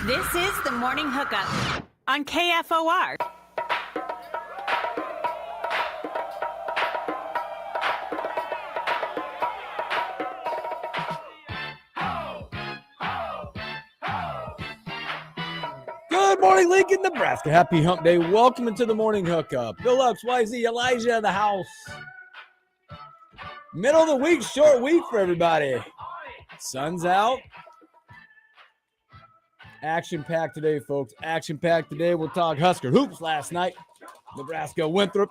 This is the Morning Hookup on KFOR. Good morning, Lincoln, Nebraska. Happy hump day. Welcome into the Morning Hookup. Phillips, YZ, Elijah in the house. Middle of the week, short week for everybody. Sun's out. Action-packed today, folks. Action-packed today. We'll talk Husker hoops last night. Nebraska, Winthrop.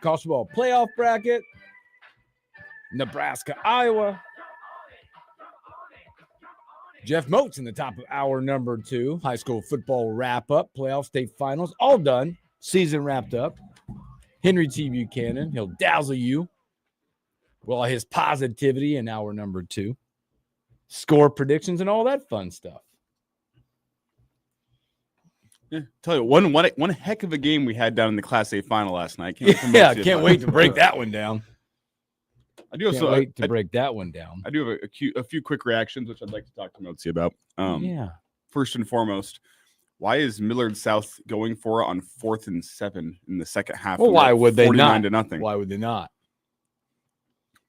College football playoff bracket. Nebraska, Iowa. Jeff Moats in the top of hour number 2. High school football wrap-up. Playoff state finals. All done. Season wrapped up. Henry T. Buchanan. He'll dazzle you. Well, his positivity in hour number 2. Score predictions and all that fun stuff. Yeah, tell you one heck of a game we had down in the Class A final last night. Can't wait to break that one down. I do break that one down. I do have a few quick reactions, which I'd like to talk to Mozi about. Yeah. First and foremost, why is Millard South going for it on 4th and 7 in the second half? Well, why would they not? 49-0. Why would they not?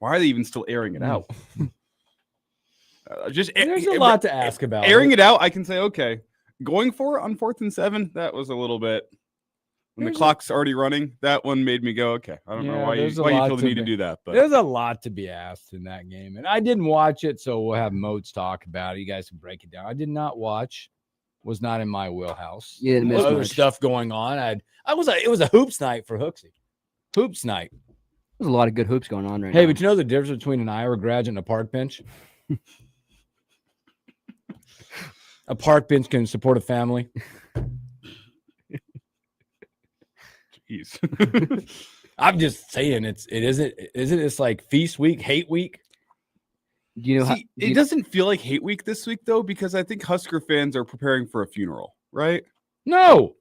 Why are they even still airing it out? There's a lot to ask about. Airing it out, I can say, okay. Going for it on 4th and 7, that was a little bit. When the clock's already running, that one made me go, okay. I don't know why you feel the need to do that. But there's a lot to be asked in that game. And I didn't watch it, so we'll have Moats talk about it. You guys can break it down. I did not watch. Was not in my wheelhouse. You didn't miss other much. stuff going on. It was a hoops night for Hooksy. Hoops night. There's a lot of good hoops going on right now. Hey, but you know the difference between an Iowa graduate and a park bench? A park bench can support a family. Jeez. I'm just saying isn't it's like feast week, hate week? Do you know it doesn't feel like hate week this week though, because I think Husker fans are preparing for a funeral, right? No.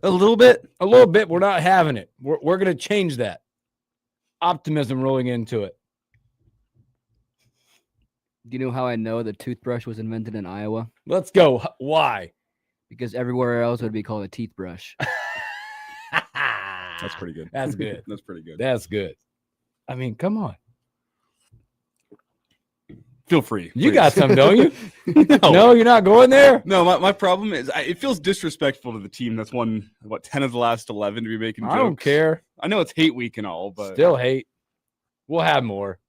A little bit. We're not having it. We're going to change that. Optimism rolling into it. Do you know how I know the toothbrush was invented in Iowa? Let's go. Why? Because everywhere else would be called a teeth brush. That's pretty good. That's good. That's pretty good. That's good. I mean, come on. Feel free. You please. got some, don't you? No. No, you're not going there? No, my problem is it feels disrespectful to the team that's won, 10 of the last 11 to be making jokes. I don't care. I know it's hate week and all, but still hate. We'll have more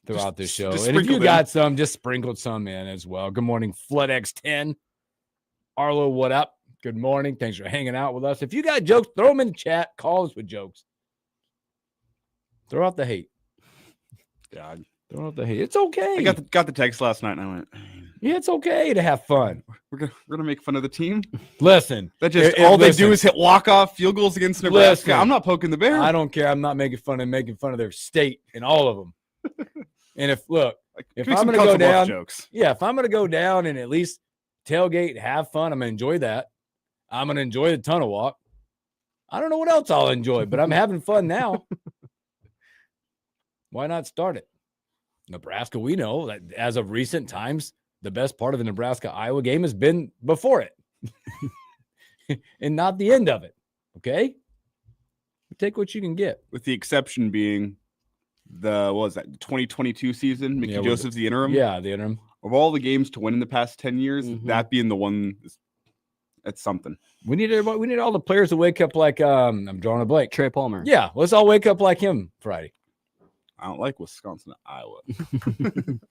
throughout this show. Just and if you sprinkle got some, just sprinkled some in as well. Good morning, FloodX10. Arlo, what up? Good morning. Thanks for hanging out with us. If you got jokes, throw them in the chat. Call us with jokes. Throw out the hate. God. Throw out the hate. It's okay. I got the text last night and I went, yeah, it's okay to have fun. We're gonna make fun of the team. Listen, that just all they do is hit walk-off field goals against Nebraska. Listen, I'm not poking the bear. I don't care. I'm not making fun of their state and all of them. And if I'm gonna go down, jokes. Yeah, if I'm gonna go down and at least tailgate, have fun, I'm gonna enjoy that. I'm gonna enjoy the tunnel walk. I don't know what else I'll enjoy, but I'm having fun now. Why not start it? Nebraska, we know that as of recent times, the best part of the Nebraska-Iowa game has been before it and not the end of it. Okay? Take what you can get. With the exception being the 2022 season, Mickey Joseph's the interim. Yeah, the interim. Of all the games to win in the past 10 years, that being the one, that's something. We need all the players to wake up like I'm drawing a blank. Trey Palmer. Yeah, let's all wake up like him Friday. I don't like Wisconsin, Iowa.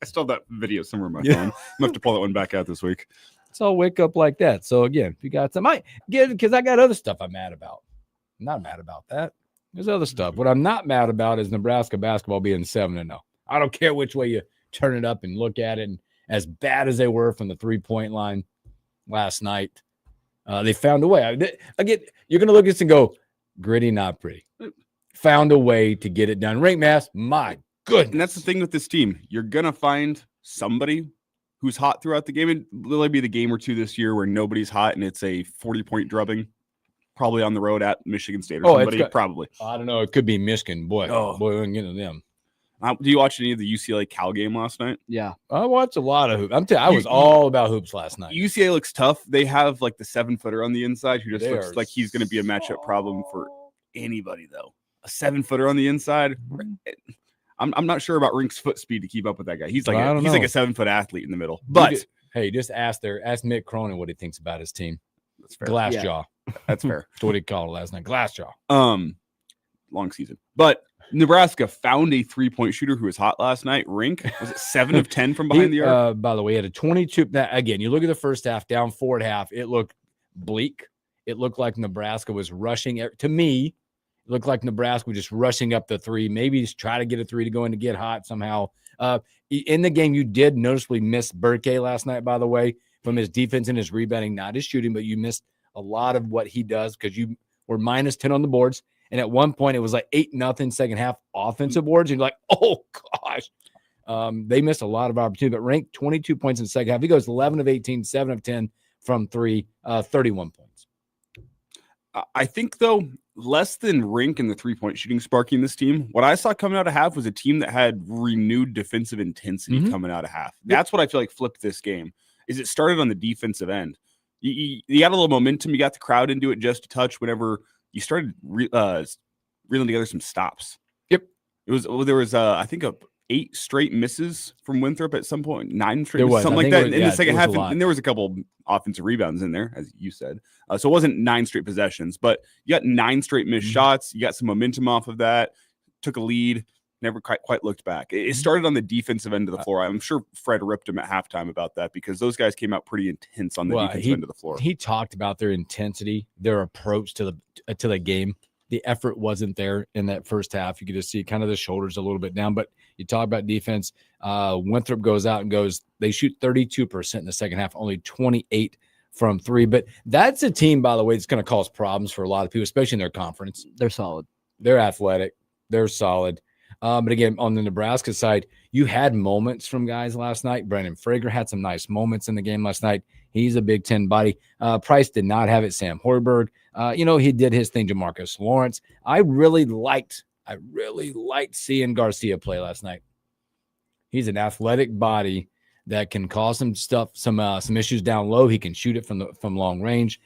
I still have that video somewhere on my phone. I'm gonna have to pull that one back out this week. Let's all wake up like that. So again, if you got some, because I got other stuff I'm mad about. I'm not mad about that. There's other stuff. What I'm not mad about is Nebraska basketball being 7-0. I don't care which way you turn it up and look at it. And as bad as they were from the 3-point line last night, they found a way. Again, you're going to look at this and go, gritty, not pretty. Found a way to get it done. Rank mass, my goodness. And that's the thing with this team. You're going to find somebody who's hot throughout the game. It'll literally be the game or two this year where nobody's hot and it's a 40-point drubbing. Probably on the road at Michigan State or somebody. Probably. I don't know. It could be Michigan. Boy, we wouldn't get to them. Do you watch any of the UCLA Cal game last night? Yeah. I watched a lot of hoops. I was all about hoops last night. UCLA looks tough. They have like the 7-footer on the inside who just They looks are like he's going to be a matchup problem for anybody, though. A 7-footer on the inside. I'm not sure about Rink's foot speed to keep up with that guy. He's like I don't like know. a 7-foot athlete in the middle. But hey, just ask Mick Cronin what he thinks about his team. that's fair. Glass Yeah. jaw. That's fair. That's what he called it last night. Glass jaw. Long season. But Nebraska found a 3-point shooter who was hot last night. Rink, was it 7 of 10 from behind the arc? By the way, he had a 22. Again, you look at the first half, down 4 at half. It looked bleak. It looked like Nebraska was rushing. To me, it looked like Nebraska was just rushing up the three. Maybe just try to get a three to go in to get hot somehow. In the game, you did noticeably miss Burke last night, by the way, from his defense and his rebounding, not his shooting, but you missed a lot of what he does because you were minus 10 on the boards. And at one point, it was like 8-0 second half offensive boards. And you're like, oh, gosh. They missed a lot of opportunity, but Rink 22 points in the second half. He goes 11 of 18, 7 of 10 from three, 31 points. I think, though, less than Rink and the 3-point shooting sparking this team, what I saw coming out of half was a team that had renewed defensive intensity coming out of half. That's what I feel like flipped this game, is it started on the defensive end. You got a little momentum. You got the crowd into it just a touch whenever you started reeling together some stops. Yep. There was I think 8 straight misses from Winthrop at some point, 9 straight There misses, was. something I like think that it was- in yeah, the second it was half. a lot. And there was a couple offensive rebounds in there, as you said. So it wasn't 9 straight possessions, but you got 9 straight missed shots. You got some momentum off of that, took a lead, never quite looked back. It started on the defensive end of the floor. I'm sure Fred ripped him at halftime about that because those guys came out pretty intense on the defensive end of the floor. He talked about their intensity, their approach to the game. The effort wasn't there in that first half. You could just see kind of the shoulders a little bit down. But you talk about defense. Winthrop goes out and they shoot 32% in the second half, only 28 from three. But that's a team, by the way, that's going to cause problems for a lot of people, especially in their conference. They're solid. They're athletic. They're solid. But again, on the Nebraska side, you had moments from guys last night. Brandon Frager had some nice moments in the game last night. He's a Big Ten body. Price did not have it. Sam Hoiberg, he did his thing. Jamarcus Lawrence. I really liked seeing Garcia play last night. He's an athletic body that can cause some stuff, some issues down low. He can shoot it from long range.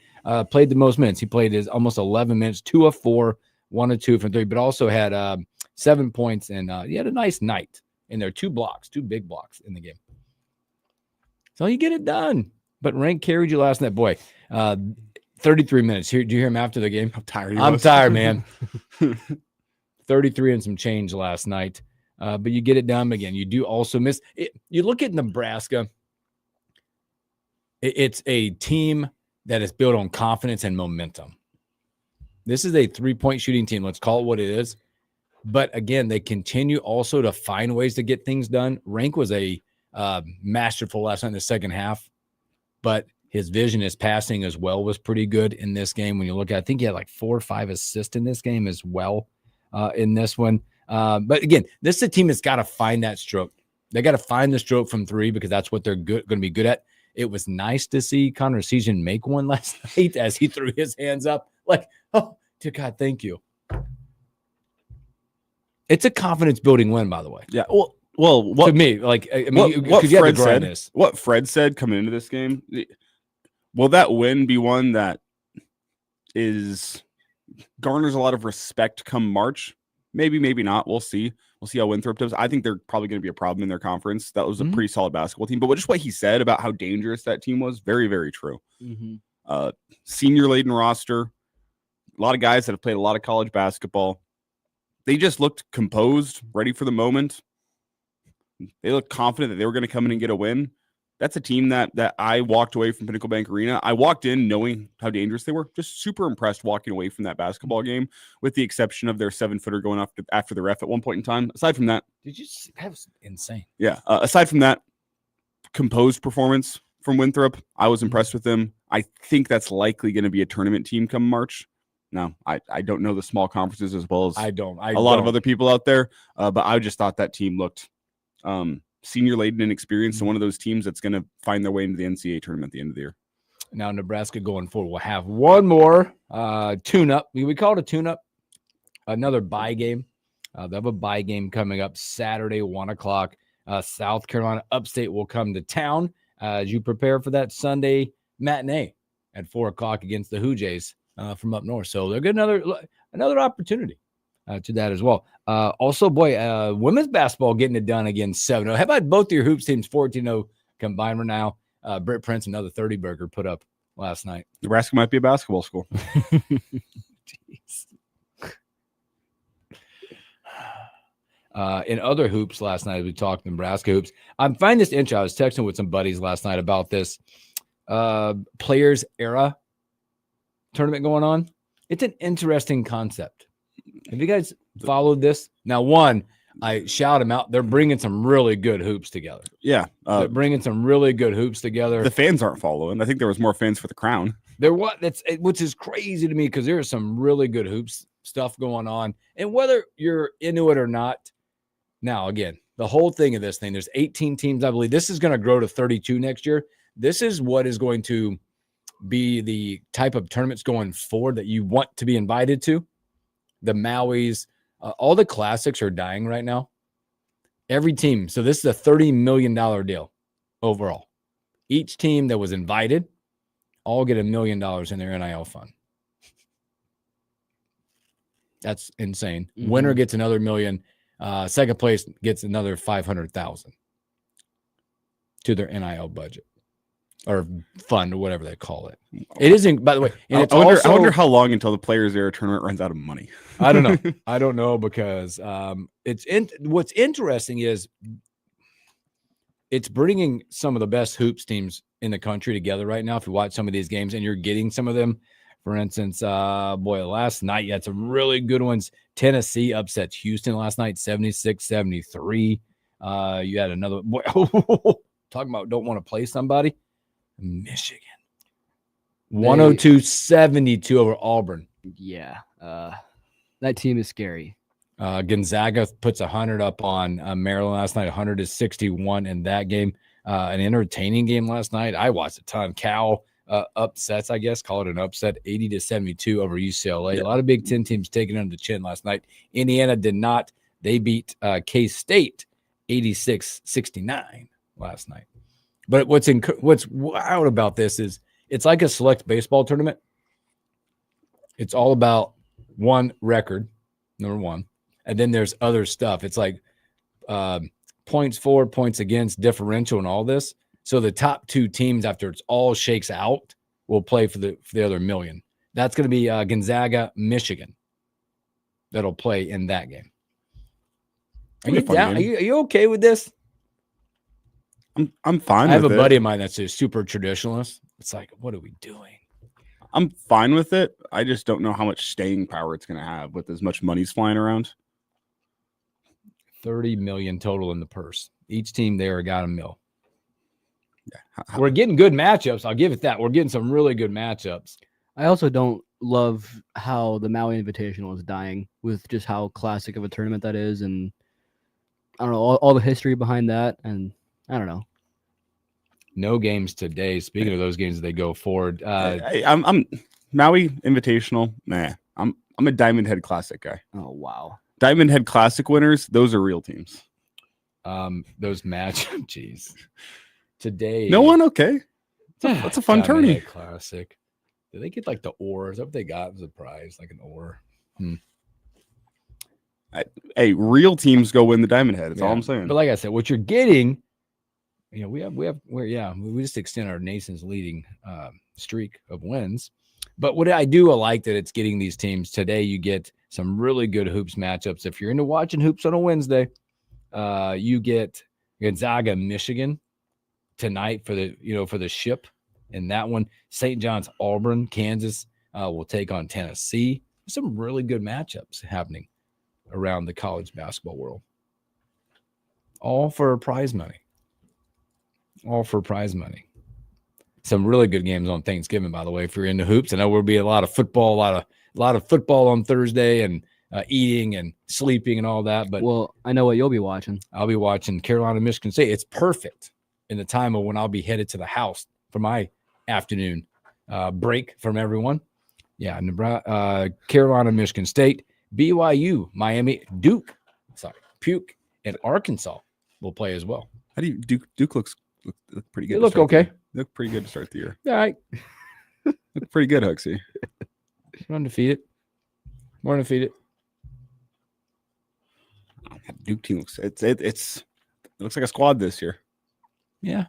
Played the most minutes. He played his almost 11 minutes, 2 of 4, 1 of 2 from 3, but also had 7 points, and he had a nice night in there. 2 big blocks in the game. So you get it done. But Rank carried you last night, boy. 33 minutes. Do you hear him after the game? How tired I'm tired, man. 33 and some change last night. But you get it done again. You do also miss it. You look at Nebraska. It's a team that is built on confidence and momentum. This is a 3-point shooting team. Let's call it what it is. But again, they continue also to find ways to get things done. Rank was a masterful last night in the second half, but his vision, his passing as well was pretty good in this game. When you look at, I think he had like 4 or 5 assists in this game as well in this one. But again, this is a team that's got to find that stroke. They got to find the stroke from 3 because that's what they're going to be good at. It was nice to see Connor Season make one last night as he threw his hands up like, oh, dear God, thank you. It's a confidence building win, by the way. Yeah. Well, what to me, like, I mean, what Fred said coming into this game, will that win be one that garners a lot of respect come March? Maybe, maybe not. We'll see. We'll see how Winthrop does. I think they're probably going to be a problem in their conference. That was a pretty solid basketball team. But just what he said about how dangerous that team was, very, very true. Senior-laden roster, a lot of guys that have played a lot of college basketball. They just looked composed, ready for the moment. They looked confident that they were going to come in and get a win. That's a team that I walked away from Pinnacle Bank Arena. I walked in knowing how dangerous they were. Just super impressed walking away from that basketball game, with the exception of their 7-footer going after the ref at one point in time. Aside from that, that was insane. Yeah. Aside from that, composed performance from Winthrop. I was impressed with them. I think that's likely going to be a tournament team come March. Now, I don't know the small conferences as well as a lot of other people out there, but I just thought that team looked senior-laden and experienced, and one of those teams that's going to find their way into the NCAA tournament at the end of the year. Now, Nebraska going forward will have one more tune-up. We call it a tune-up, another bye game They have a bye game coming up Saturday, 1 o'clock. South Carolina Upstate will come to town as you prepare for that Sunday matinee at 4 o'clock against the Hoo Jays from up north. So they'll get another opportunity to that as well. Also, boy, women's basketball getting it done again 7-0. How about both your hoops teams 14-0 combined right now? Britt Prince, another 30-burger put up last night. Nebraska might be a basketball school. Jeez. In other hoops last night, we talked Nebraska hoops. I find this interesting. I was texting with some buddies last night about this Players Era tournament going on. It's an interesting concept. Have you guys followed this? Now, one, I shout them out. They're bringing some really good hoops together. Yeah. They're bringing some really good hoops together. The fans aren't following. I think there was more fans for the Crown. Which is crazy to me because there is some really good hoops stuff going on. And whether you're into it or not, now, again, the whole thing of this thing, there's 18 teams, I believe. This is going to grow to 32 next year. This is what is going to be the type of tournaments going forward that you want to be invited to. The Maui's, all the classics are dying right now. Every team. So this is a $30 million deal overall. Each team that was invited all get $1 million in their NIL fund. That's insane. Mm-hmm. Winner gets another $1 million. Second place gets another $500,000 to their NIL budget or fund or whatever they call it. It isn't, by the way. And I wonder how long until the Players Era tournament runs out of money. I don't know. I don't know because what's interesting is it's bringing some of the best hoops teams in the country together right now. If you watch some of these games and you're getting some of them, for instance, last night you had some really good ones. Tennessee upsets Houston last night, 76-73. You had another boy talking about don't want to play somebody. Michigan 102-72 over Auburn. Yeah, that team is scary. Gonzaga puts 100 up on Maryland last night, 100-61 in that game. An entertaining game last night. I watched a ton. Cal upsets, I guess, call it an upset, 80-72 over UCLA. Yep. A lot of Big Ten teams taking them to chin last night. Indiana did not. They beat K-State 86-69 last night. But what's wild about this is it's like a select baseball tournament. It's all about one record, number one, and then there's other stuff. It's like points for, points against, differential, and all this. So the top two teams, after it's all shakes out, will play for the other $1 million. That's going to be Gonzaga, Michigan. That'll play in that game. Are you down? Are you okay with this? I'm fine. I have with a it. buddy of mine that's a super traditionalist. It's like, what are we doing? I'm fine with it. I just don't know how much staying power it's going to have with as much money's flying around. 30 million total in the purse. Each team there got $1 million. Yeah. We're getting good matchups. I'll give it that. We're getting some really good matchups. I also don't love how the Maui Invitational is dying with just how classic of a tournament that is. And I don't know, all the history behind that. And I don't know. No games today. Speaking of those games, as they go forward. I'm Maui Invitational. Nah, I'm a Diamond Head Classic guy. Oh, wow. Diamond Head Classic winners, those are real teams. Those matchups, jeez. Today. No one, okay. That's a fun tourney. Classic. Did they get like the ore? Is that what they got as a prize? Like an ore? Hey, real teams go win the Diamond Head. That's all I'm saying. But like I said, what you're getting, we just extend our nation's leading streak of wins. But what I do like that it's getting these teams today. You get some really good hoops matchups. If you're into watching hoops on a Wednesday, you get Gonzaga, Michigan tonight for the ship. And that one, St. John's, Auburn, Kansas will take on Tennessee. Some really good matchups happening around the college basketball world. All for prize money. Some really good games on Thanksgiving, by the way, if you're into hoops. I know there'll be a lot of football, a lot of football on Thursday and eating and sleeping and all that. But well, I know what you'll be watching. I'll be watching Carolina, Michigan State. It's perfect in the time of when I'll be headed to the house for my afternoon break from everyone. Yeah, Carolina, Michigan State, BYU, Miami, Duke Puke and Arkansas will play as well. How do you Duke look pretty good. They to look start the okay. year. They look pretty good to start the year. All right. Look pretty good, Huxley. We're undefeated. More undefeated. Duke team looks it looks like a squad this year. Yeah.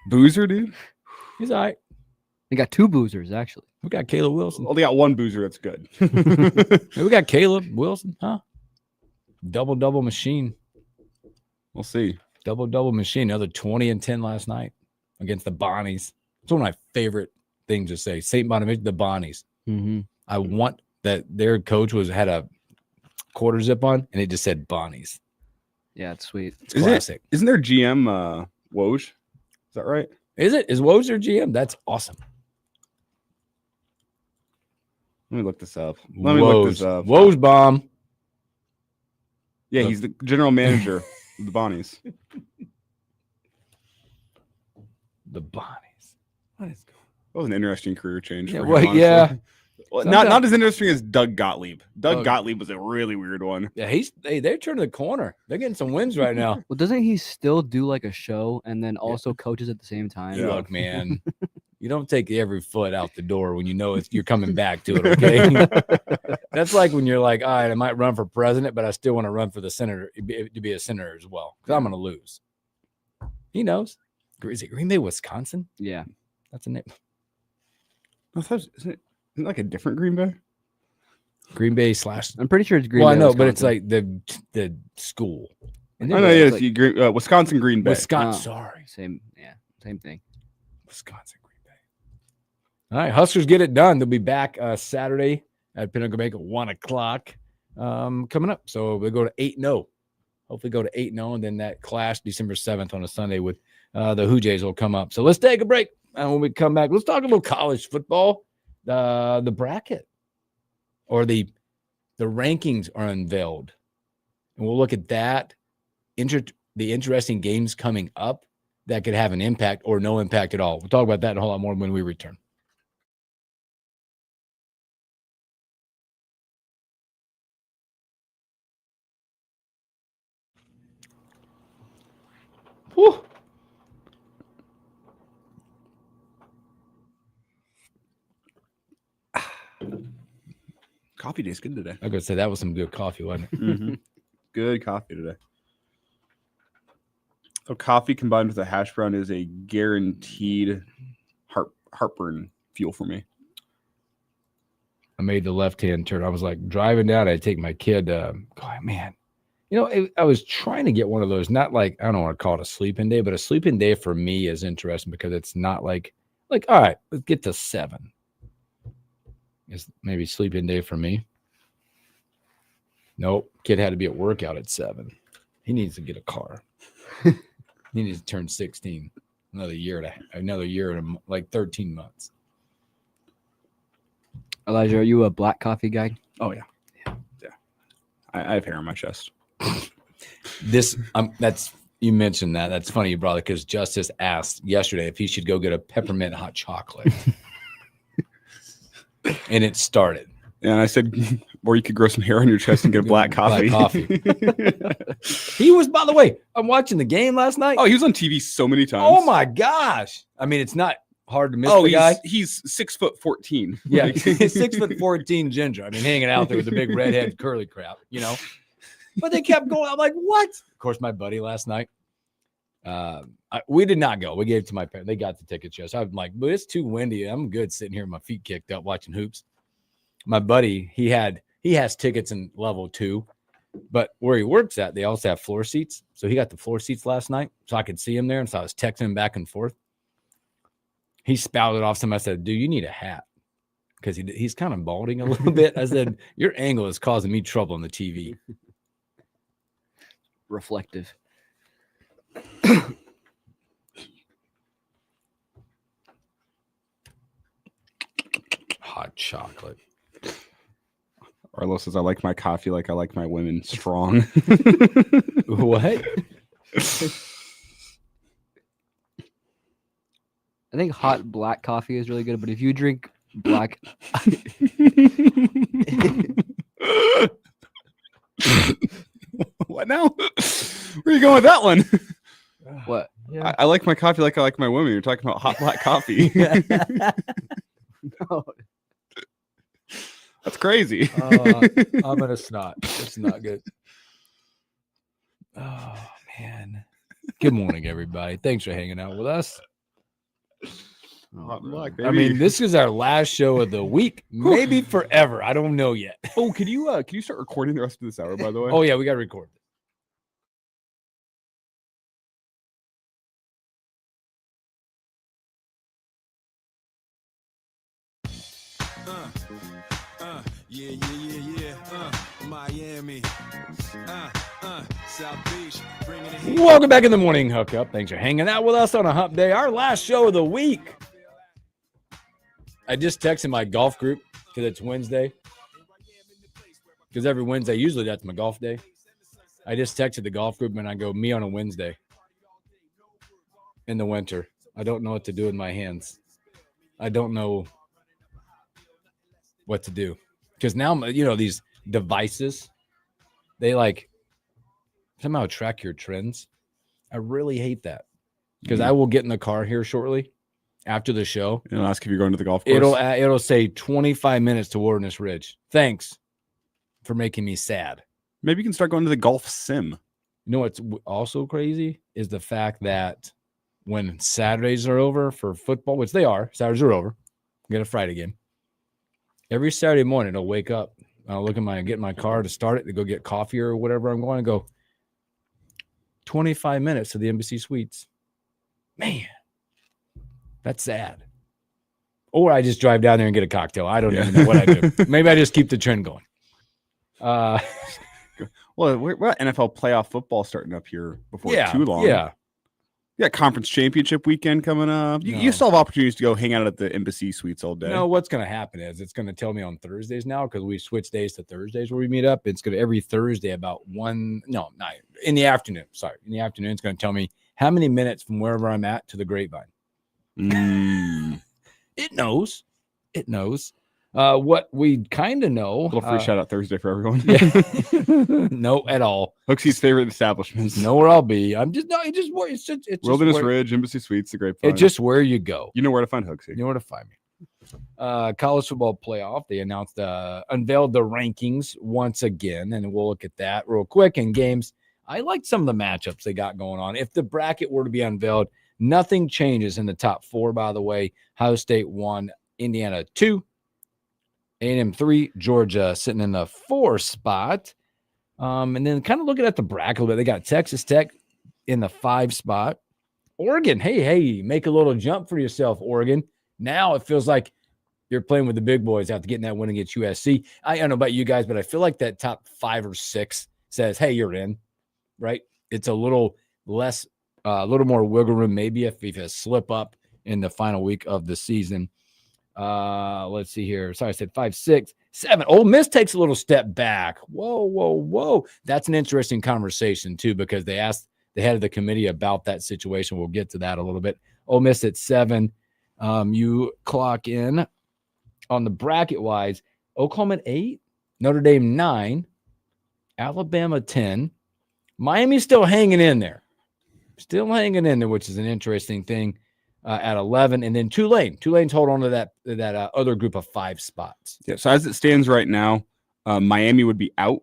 Boozer, dude. He's all right. They got 2 boozers actually. We got Caleb Wilson. Well, they got one boozer that's good. We got Caleb Wilson, huh? Double machine. We'll see. Double machine. Another 20 and 10 last night against the Bonnies. It's one of my favorite things to say. St. Bonaventure, the Bonnies. Mm-hmm. I want that their coach had a quarter zip on and it just said Bonnies. Yeah, it's sweet. It's classic. Isn't their GM Woj? Is that right? Is it? Is Woj their GM? That's awesome. Let me look this up. Woj bomb. Yeah, he's the general manager of the Bonnies. The Bonnies. What is going That was an interesting career change. Yeah, for him, well, honestly. yeah. Well, Sometimes- not as interesting as Doug Gottlieb. Doug Oh. Gottlieb was a really weird one. Yeah, they're turning the corner. They're getting some wins right now. Well, doesn't he still do like a show and then also coaches at the same time? Yeah. Look, man, you don't take every foot out the door when you know you're coming back to it, okay? That's like when you're like, all right, I might run for president, but I still want to run for the senator to be a senator as well, because I'm going to lose. He knows. Is it Green Bay, Wisconsin? Yeah. That's a name. Isn't it like a different Green Bay? Green Bay slash. I'm pretty sure it's Green Well, I Bay, know, but it's Wisconsin. like the school. I know, yeah, it's it's like- Wisconsin Green Bay. Wisconsin. Oh. Sorry. same thing. Wisconsin Green Bay. All right, Huskers get it done. They'll be back Saturday at Pinnacle Bank at 1:00 coming up. So we'll go to 8-0. Hopefully go to 8-0, and then that clash December 7th on a Sunday with the Who Jays will come up. So let's take a break. And when we come back, let's talk a little college football. The bracket or the rankings are unveiled. And we'll look at that. The interesting games coming up that could have an impact or no impact at all. We'll talk about that and a whole lot more when we return. Whew. Coffee tastes good today. I was gonna say that was some good coffee, wasn't it? Mm-hmm. Good coffee today. So coffee combined with a hash brown is a guaranteed heartburn fuel for me. I made the left-hand turn. I was like driving down. I take my kid. Man, I was trying to get one of those. Not like I don't want to call it a sleeping day, but a sleeping day for me is interesting because it's not like all right, let's get to 7. It's maybe sleeping day for me. Nope, kid had to be at workout at 7. He needs to get a car. He needs to turn 16. Another year and like 13 months. Elijah, are you a black coffee guy? Oh yeah. I have hair on my chest. That's you mentioned that. That's funny you brought it because Justice asked yesterday if he should go get a peppermint hot chocolate, and it started. And I said, or you could grow some hair on your chest and get a black coffee. He was, by the way, I'm watching the game last night. Oh, he was on TV so many times. Oh my gosh! I mean, it's not hard to miss the he's guy. he's 6'14". Yeah, Like- he's 6'14" ginger. I mean, hanging out there with the big redhead curly crap, But they kept going. I'm like, what? Of course, my buddy last night. We did not go. We gave it to my parents. They got the tickets. Yes, I'm like, but it's too windy. I'm good sitting here with my feet kicked up watching hoops. My buddy, he has tickets in level 2, but where he works at, they also have floor seats. So he got the floor seats last night, so I could see him there. And so I was texting him back and forth. He spouted off something. I said, dude, you need a hat. Because he's kind of balding a little bit. I said, your angle is causing me trouble on the TV. Reflective. Hot chocolate. Arlo says, I like my coffee like I like my women strong. What? I think hot black coffee is really good, but if you drink black, What now? Where are you going with that one? What? Yeah. I like my coffee like I like my women. You're talking about hot black coffee. No. That's crazy. I'm gonna snot. It's not good. Oh man. Good morning, everybody. Thanks for hanging out with us. Hot black, I mean, baby. this is our last show of the week, maybe forever. I don't know yet. Oh, can you start recording the rest of this hour, by the way? Oh yeah, we gotta record. Miami. South Beach. Bringing it here. Welcome back in the morning hookup. Thanks for hanging out with us on a hump day, our last show of the week. I just texted my golf group because it's Wednesday. Because every Wednesday, usually that's my golf day. I just texted the golf group and I go, me on a Wednesday in the winter. I don't know what to do with my hands. I don't know what to do. Because now, you know, these devices, they like somehow track your trends. I really hate that. Because I will get in the car here shortly after the show. It'll ask if you're going to the golf course. It'll say 25 minutes to Wilderness Ridge. Thanks for making me sad. Maybe you can start going to the golf sim. You know what's also crazy is the fact that when Saturdays are over for football, which they are, Saturdays are over, get a Friday game. Every Saturday morning, I'll wake up, I'll get in my car to start it, to go get coffee or whatever I'm going to go. 25 minutes to the Embassy Suites. Man, that's sad. Or I just drive down there and get a cocktail. I don't even know what I do. Maybe I just keep the trend going. Well, we're NFL playoff football starting up here before too long. Yeah. You got conference championship weekend coming up. You still have opportunities to go hang out at the Embassy Suites all day. No, what's going to happen is it's going to tell me on Thursdays now because we switch days to Thursdays where we meet up. It's going to every Thursday about in the afternoon. Sorry, in the afternoon, it's going to tell me how many minutes from wherever I'm at to the Grapevine. It knows. It knows. What we kind of know. A little free shout out Thursday for everyone. Yeah. No, at all. Hooksy's favorite establishments. Know where I'll be. It's just Wilderness where, Ridge, Embassy Suites, the Grapevine. It's just where you go. You know where to find Hooksy. You know where to find me. College football playoff. They announced, unveiled the rankings once again, and we'll look at that real quick. And games, I like some of the matchups they got going on. If the bracket were to be unveiled, nothing changes in the top four, by the way. Ohio State 1, Indiana 2, A&M 3, Georgia sitting in the 4 spot. And then kind of looking at the bracket a little bit, they got Texas Tech in the 5 spot. Oregon, hey, make a little jump for yourself, Oregon. Now it feels like you're playing with the big boys after getting that win against USC. I don't know about you guys, but I feel like that top 5 or 6 says, hey, you're in, right? It's a little less, a little more wiggle room, maybe if you slip up in the final week of the season. Let's see here. Sorry, I said 5, 6, 7. Ole Miss takes a little step back. Whoa. That's an interesting conversation, too, because they asked the head of the committee about that situation. We'll get to that a little bit. Ole Miss at 7. You clock in on the bracket wise. Oklahoma at 8, Notre Dame 9, Alabama 10. Miami's still hanging in there. Which is an interesting thing. At 11, and then Tulane's hold on to that other group of 5 spots. Yeah. So as it stands right now, Miami would be out.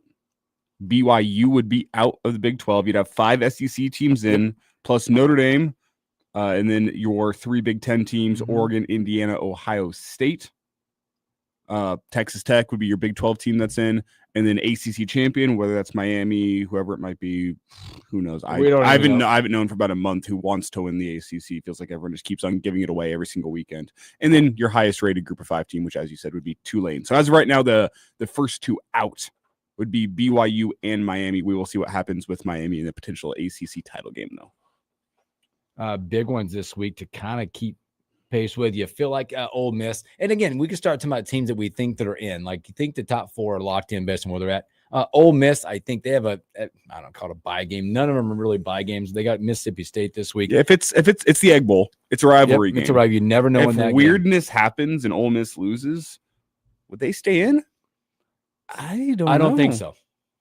BYU would be out of the Big 12. You'd have 5 SEC teams in, plus Notre Dame, and then your 3 Big 10 teams: Oregon, Indiana, Ohio State. Texas Tech would be your Big 12 team that's in, and then ACC champion, whether that's Miami, whoever it might be, who knows? I haven't known for about a month who wants to win the ACC. Feels like everyone just keeps on giving it away every single weekend. And then your highest rated group of 5 team, which, as you said, would be Tulane. So as of right now, the first 2 out would be BYU and Miami. We will see what happens with Miami in the potential ACC title game, though. Big ones this week to kind of keep pace with. You feel like Ole Miss, and again, we can start talking about teams that we think that are in. Like, you think the top 4 are locked in based on where they're at. Ole Miss, I think they have I don't call it a bye game. None of them are really bye games. They got Mississippi State this week. Yeah, if it's the Egg Bowl, it's a rivalry game. It's a rivalry. You never know if when that weirdness happens and Ole Miss loses, would they stay in? I don't think so.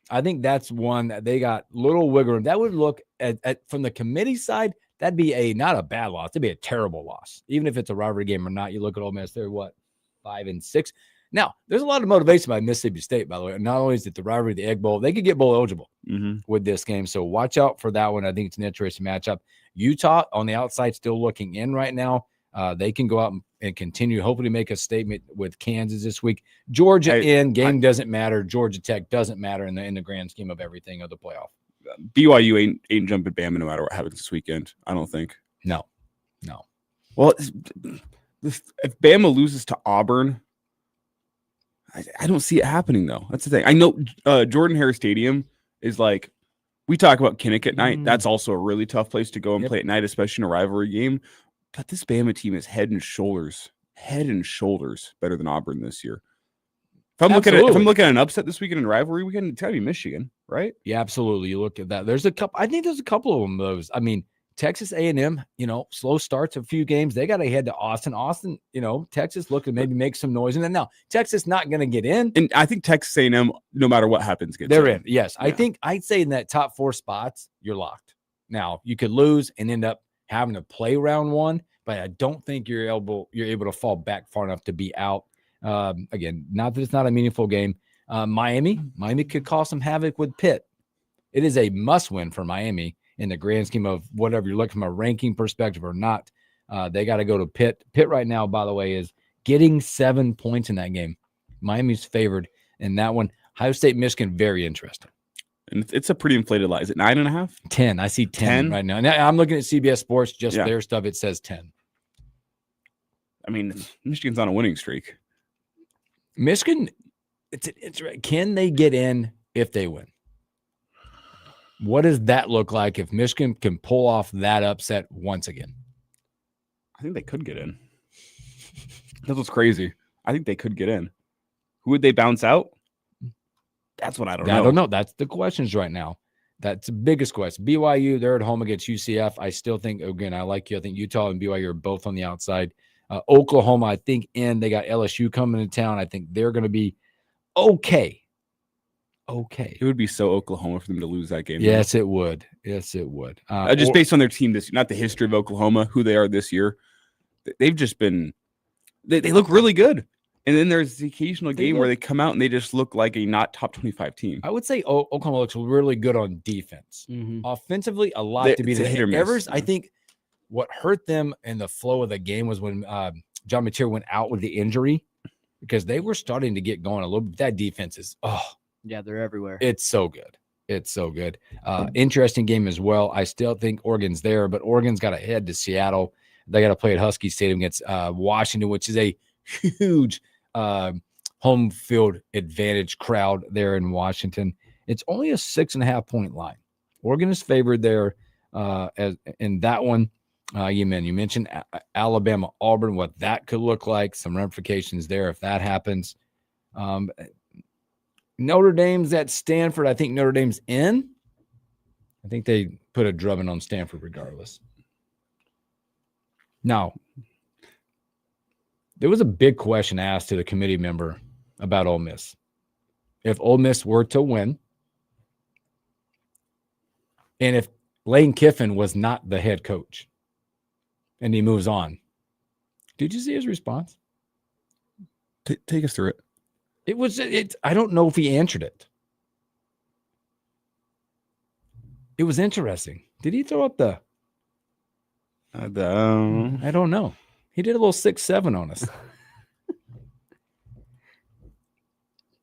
I think that's one that they got little wiggle room. That would look at from the committee side, that'd be not a bad loss. It'd be a terrible loss. Even if it's a rivalry game or not, you look at Ole Miss, they're what, 5-6. Now, there's a lot of motivation by Mississippi State, by the way. And not only is it the rivalry, the Egg Bowl, they could get bowl eligible with this game. So watch out for that one. I think it's an interesting matchup. Utah on the outside still looking in right now. They can go out and continue, hopefully make a statement with Kansas this week. Georgia game doesn't matter. Georgia Tech doesn't matter in the grand scheme of everything of the playoff. BYU ain't jumping Bama no matter what happens this weekend. I don't think. No. Well, if Bama loses to Auburn, I don't see it happening though. That's the thing. I know Jordan-Hare Stadium is like, we talk about Kinnick at night. That's also a really tough place to go and play at night, especially in a rivalry game. But this Bama team is head and shoulders better than Auburn this year. If I'm looking at an upset this weekend in a rivalry weekend, it's gotta be Michigan, right? Yeah, absolutely. You look at that. There's a couple. I think there's a couple of them. Those. I mean, Texas A&M. Slow starts a few games. They got to head to Austin. Austin. Texas looking maybe make some noise, and then now Texas not going to get in. And I think Texas A&M, no matter what happens, they're in. Yes, yeah. I think I'd say in that top 4 spots, you're locked. Now you could lose and end up having to play round 1, but I don't think you're able to fall back far enough to be out. Again, not that it's not a meaningful game. Miami could cause some havoc with Pitt. It is a must win for Miami in the grand scheme of whatever you're looking from a ranking perspective or not. They got to go to Pitt. Pitt right now, by the way, is getting 7 points in that game. Miami's favored in that one. Ohio State, Michigan, very interesting. And it's a pretty inflated line. Is it 9.5? 10. I see 10 right now. And I'm looking at CBS Sports, their stuff. It says 10. I mean, Michigan's on a winning streak. Michigan, can they get in if they win? What does that look like if Michigan can pull off that upset once again? I think they could get in. That's what's crazy. I think they could get in. Who would they bounce out? That's what I don't know. I don't know. That's the questions right now. That's the biggest question. BYU, they're at home against UCF. I still think, again, I like you. I think Utah and BYU are both on the outside. Oklahoma, I think, they got LSU coming to town. I think they're going to be okay. It would be so Oklahoma for them to lose that game. Yes, it would. Just based on their team this year, not the history of Oklahoma, who they are this year. They've just been they look really good. And then there's the occasional game where they come out and they just look like a not top 25 team. I would say Oklahoma looks really good on defense. Offensively, a lot to be the hit or miss. I think what hurt them in the flow of the game was when John Mateer went out with the injury, because they were starting to get going a little bit. That defense is, yeah, they're everywhere. It's so good. Interesting game as well. I still think Oregon's there, but Oregon's got to head to Seattle. They got to play at Husky Stadium against Washington, which is a huge home field advantage crowd there in Washington. It's only a 6.5 point line. Oregon is favored there as in that one. You mentioned Alabama, Auburn, what that could look like, some ramifications there if that happens. Notre Dame's at Stanford. I think Notre Dame's in. I think they put a drubbing on Stanford regardless. Now, there was a big question asked to the committee member about Ole Miss. If Ole Miss were to win, and if Lane Kiffin was not the head coach, and he moves on, did you see his response? Take us through it. I don't know if he answered it. It was interesting. Did he throw up the? I don't know. He did a little 6-7 on us.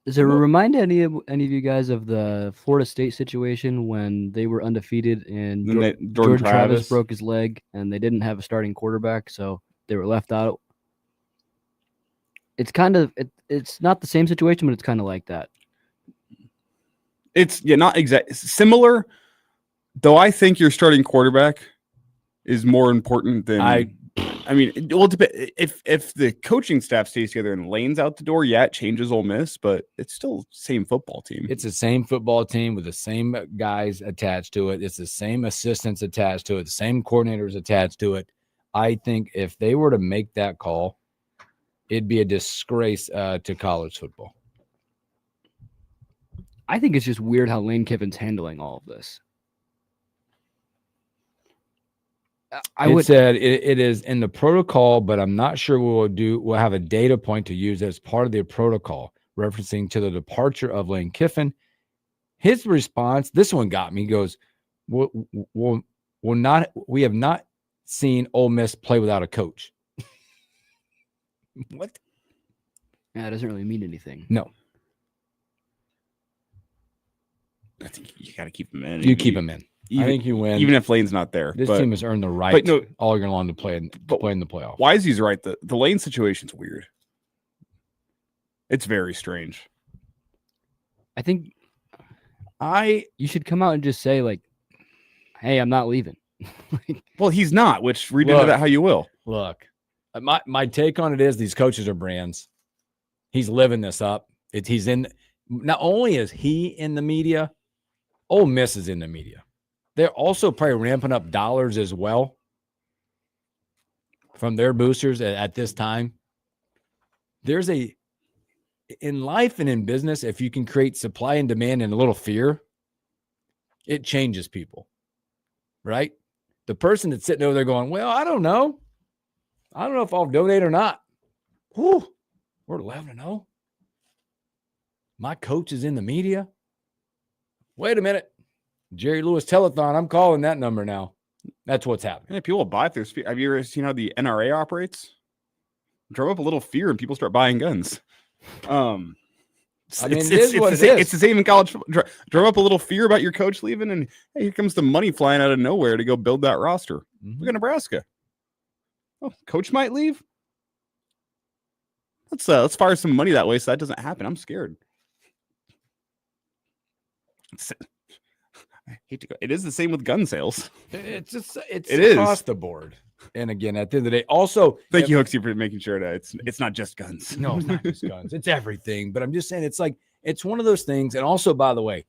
Does it remind any of you guys of the Florida State situation when they were undefeated and Jordan Travis broke his leg and they didn't have a starting quarterback, so they were left out? It's kind of it's not the same situation, but it's kind of like that. It's not exactly similar, though. I think your starting quarterback is more important than I mean, it will depend. If the coaching staff stays together and Lane's out the door, yeah, it changes Ole Miss, but it's still the same football team. It's the same football team with the same guys attached to it. It's the same assistants attached to it, the same coordinators attached to it. I think if they were to make that call, it'd be a disgrace to college football. I think it's just weird how Lane Kiffin's handling all of this. It said it is in the protocol, but I'm not sure we'll have a data point to use as part of the protocol, referencing to the departure of Lane Kiffin. His response, this one got me, goes, we have not seen Ole Miss play without a coach. What? Yeah, it doesn't really mean anything. No. I think you got to keep him in. You keep him in. I think you win. Even if Lane's not there. This team has earned the right all year long to play in the playoff. Wisey's right. The Lane situation's weird. It's very strange. I think you should come out and just say, like, hey, I'm not leaving. Well, he's not, which read into that how you will. Look, my take on it is these coaches are brands. He's living this up. He's in. Not only is he in the media, Ole Miss is in the media. They're also probably ramping up dollars as well from their boosters at this time. There's in life and in business, if you can create supply and demand and a little fear, it changes people, right? The person that's sitting over there going, well, I don't know if I'll donate or not. Whew, we're 11-0. My coach is in the media. Wait a minute. Jerry Lewis Telethon, I'm calling that number now. That's what's happening. Yeah, people will buy if there's fear. Have you ever seen how the NRA operates? Drum up a little fear and people start buying guns. It's the same in college. Drum up a little fear about your coach leaving, and hey, here comes the money flying out of nowhere to go build that roster. Mm-hmm. Look at Nebraska. Oh, coach might leave. Let's fire some money that way so that doesn't happen. I'm scared. I hate to go. It is the same with gun sales. It's is across the board. And again, at the end of the day, also thank you, Hooksy, for making sure that it's not just guns. No, it's not just guns. It's everything. But I'm just saying, it's one of those things. And also, by the way,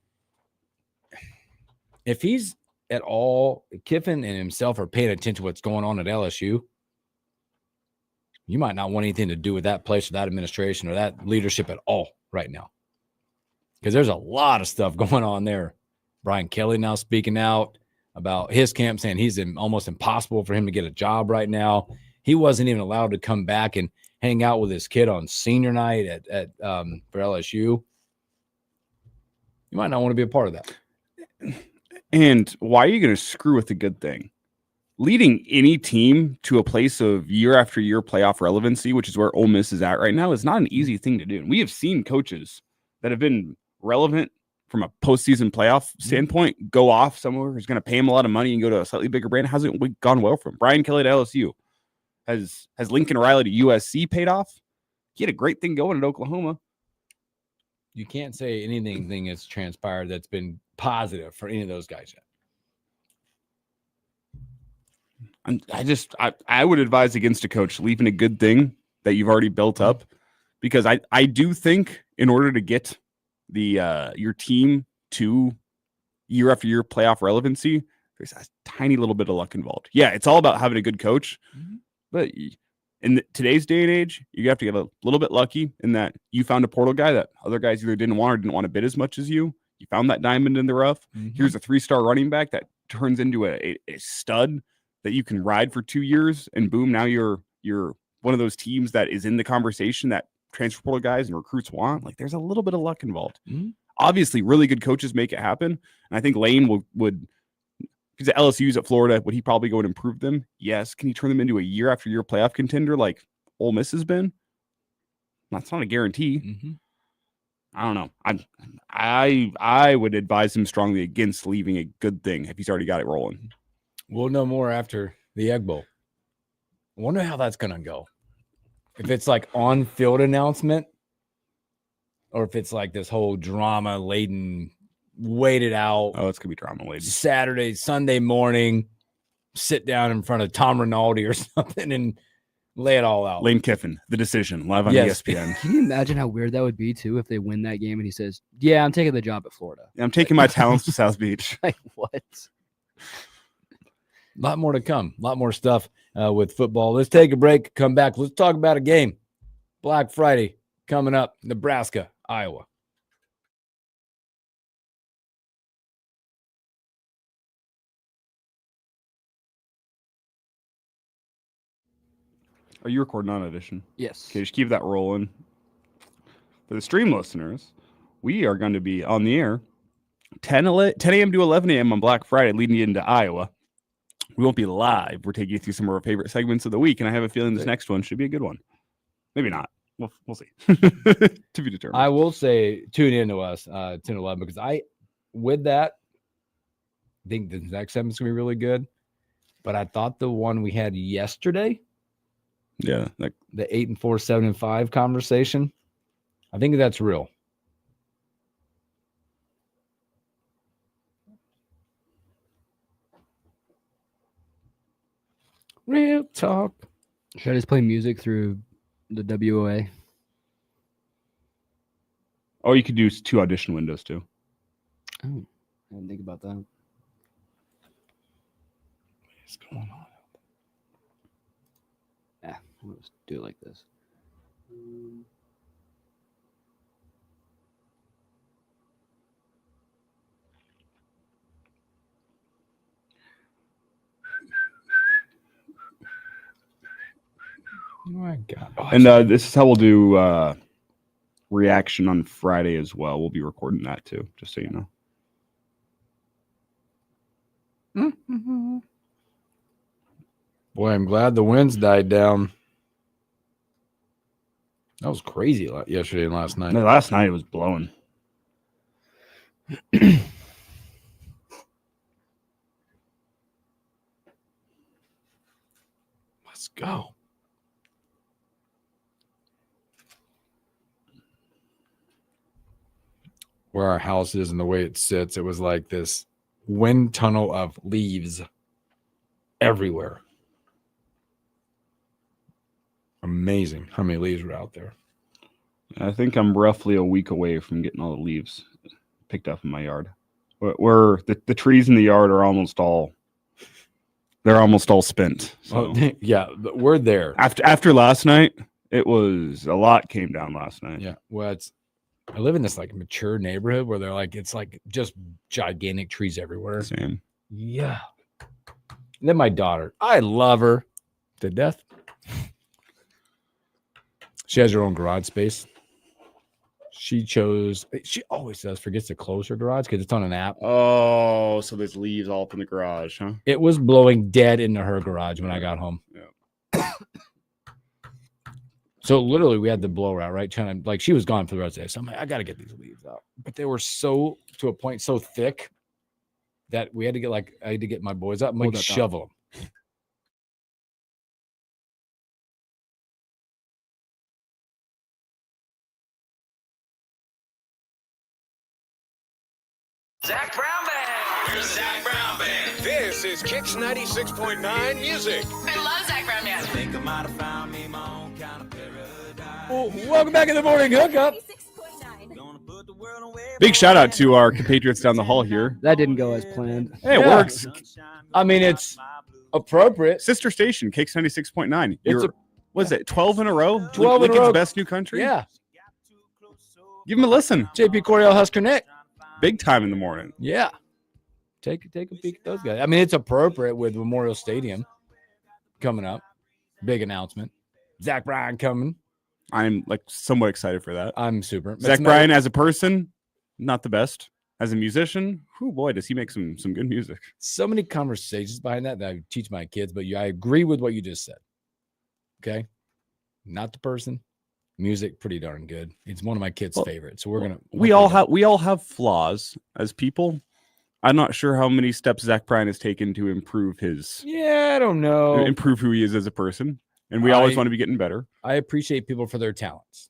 if he's at all, Kiffin and himself are paying attention to what's going on at LSU, you might not want anything to do with that place or that administration or that leadership at all right now, because there's a lot of stuff going on there. Brian Kelly now speaking out about his camp, saying he's almost impossible for him to get a job right now. He wasn't even allowed to come back and hang out with his kid on senior night for LSU. You might not want to be a part of that. And why are you going to screw with a good thing? Leading any team to a place of year after year playoff relevancy, which is where Ole Miss is at right now, is not an easy thing to do. And we have seen coaches that have been relevant from a postseason playoff standpoint go off somewhere who's going to pay him a lot of money and go to a slightly bigger brand. Hasn't gone well for him. Brian Kelly to LSU. Has Lincoln Riley to USC paid off? He had a great thing going at Oklahoma. You can't say anything has transpired that's been positive for any of those guys yet. I would advise against a coach leaving a good thing that you've already built up, because I do think in order to get your team to year after year playoff relevancy, there's a tiny little bit of luck involved. Yeah, it's all about having a good coach, but in today's day and age, you have to get a little bit lucky in that you found a portal guy that other guys either didn't want or didn't want to bid as much as you. You found that diamond in the rough. Here's a 3-star running back that turns into a stud that you can ride for 2 years, and boom, now you're one of those teams that is in the conversation that transfer portal guys and recruits want. Like, there's a little bit of luck involved. Obviously, really good coaches make it happen. And I think Lane would because the LSU's at Florida, would he probably go and improve them? Yes. Can he turn them into a year after year playoff contender like Ole Miss has been? That's not a guarantee. I don't know. I would advise him strongly against leaving a good thing if he's already got it rolling. We'll know more after the Egg Bowl. I wonder how that's going to go. If it's like on-field announcement, or if it's like this whole drama-laden, waited out. Oh, it's going to be drama-laden. Saturday, Sunday morning, sit down in front of Tom Rinaldi or something and lay it all out. Lane Kiffin, The Decision, live on ESPN. Can you imagine how weird that would be, too, if they win that game and he says, yeah, I'm taking the job at Florida. I'm taking my talents to South Beach. Like, what? A lot more to come. A lot more stuff with football. Let's take a break. Come back. Let's talk about a game. Black Friday coming up. Nebraska, Iowa. Are you recording on Edition? Yes. Okay, just keep that rolling. For the stream listeners, we are going to be on the air 10 a.m. to 11 a.m. on Black Friday, leading you into Iowa. We won't be live. We're taking you through some of our favorite segments of the week, and I have a feeling this next one should be a good one. Maybe not. We'll see. To be determined. I will say, tune in to us 10 11 because with that, I think the next segment's going to be really good. But I thought the one we had yesterday, yeah, like the 8 and 4, 7 and 5 conversation, I think that's real. Real talk. Should I just play music through the WOA? Oh, you could do 2 audition windows too. Oh, I didn't think about that. What's going on? Yeah, let's do it like this. Oh my God. Oh, And this is how we'll do reaction on Friday as well. We'll be recording that too, just so you know. Mm-hmm. Boy, I'm glad the winds died down. That was crazy yesterday and last night. No, last night it was blowing. Let's go. Where our house is and the way it sits, it was like this wind tunnel of leaves everywhere. Amazing how many leaves were out there. I think I'm roughly a week away from getting all the leaves picked up in my yard. Where the trees in the yard are almost all spent. So. Yeah, we're there. After last night, it was a lot came down last night. Yeah, well, I live in this like mature neighborhood where it's like just gigantic trees everywhere. Same. Yeah. And then my daughter, I love her to death. She has her own garage space. She always forgets to close her garage because it's on an app. Oh, so there's leaves all up in the garage, huh? It was blowing dead into her garage when I got home. Yeah. So literally we had the blower out, right? Trying to, like, she was gone for the rest of the day. So I'm like, I got to get these leaves out. But they were to a point so thick that I had to get my boys up and like shovel them. Zach Brown Band. Zach Brown Band. This is Kicks 96.9 Music. I love Zach Brown Band. Think I might have found me my own kind of paradise. Well, welcome back in the morning hookup. Big shout out to our compatriots down the hall here. That didn't go as planned. Hey, it Yeah. works. I mean, it's appropriate. Sister station, Cakes 96.9. It's Was it 12 in a row? 12 in a Lincoln's row. best new country? Yeah. Give them a listen. JP Coriel, Husker Nick. Big time in the morning. Yeah. Take a peek at those guys. I mean, it's appropriate with Memorial Stadium coming up. Big announcement. Zach Bryan coming. I'm like somewhat excited for that. I'm super. Zach Bryan as a person, not the best. As a musician, oh boy, does he make some good music. So many conversations behind that I teach my kids, but I agree with what you just said. Okay. Not the person. Music, pretty darn good. It's one of my kids' favorites. So we all have flaws as people. I'm not sure how many steps Zach Bryan has taken to improve I don't know. improve who he is as a person. And we always want to be getting better. I appreciate people for their talents.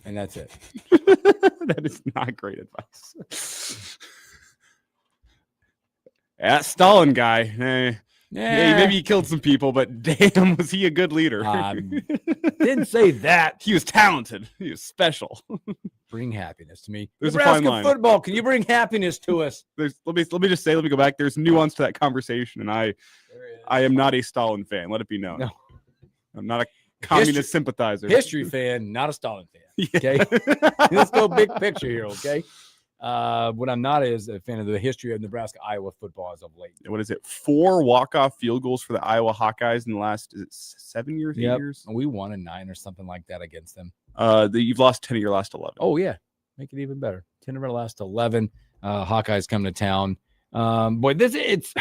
And that's it. That is not great advice. That Stalin guy. Maybe he killed some people, but damn, was he a good leader? Didn't say that. He was talented. He was special. Bring happiness to me. There's Nebraska a fine line. football. Can you bring happiness to us? Let me go back. There's nuance to that conversation, and I am not a Stalin fan. Let it be known. No. I'm not a communist sympathizer. History fan, not a Stalin fan. Yeah. Okay. Let's go big picture here. Okay. What I'm not is a fan of the history of Nebraska-Iowa football as of late. What is it? 4 walk-off field goals for the Iowa Hawkeyes in the last 7 years, 8 years? We won a 9 or something like that against them. You've lost 10 of your last 11. Oh, yeah. Make it even better. 10 of our last 11. Hawkeyes come to town. Boy, it's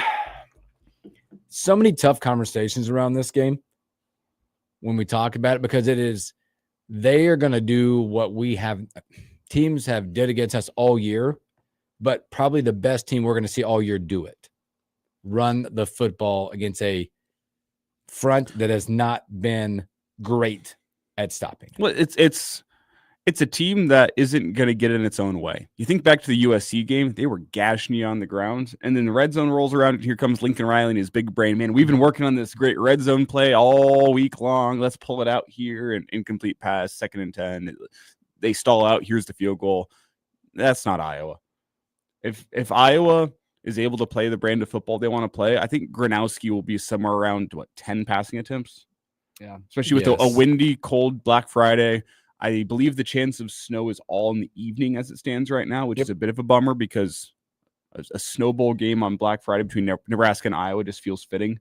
so many tough conversations around this game when we talk about it, because they are going to do what teams have did against us all year, but probably the best team we're going to see all year do it. Run the football against a front that has not been great at stopping. Well, it's a team that isn't going to get in its own way. You think back to the USC game, they were gashing you on the ground, and then the red zone rolls around, and here comes Lincoln Riley and his big brain. Man, we've been working on this great red zone play all week long. Let's pull it out here. An incomplete pass, 2nd and 10. They stall out. Here's the field goal. That's not Iowa. If Iowa is able to play the brand of football they want to play, I think Gronowski will be somewhere around 10 passing attempts. Yeah, especially with a windy, cold Black Friday. I believe the chance of snow is all in the evening as it stands right now, which is a bit of a bummer because a Snow Bowl game on Black Friday between Nebraska and Iowa just feels fitting.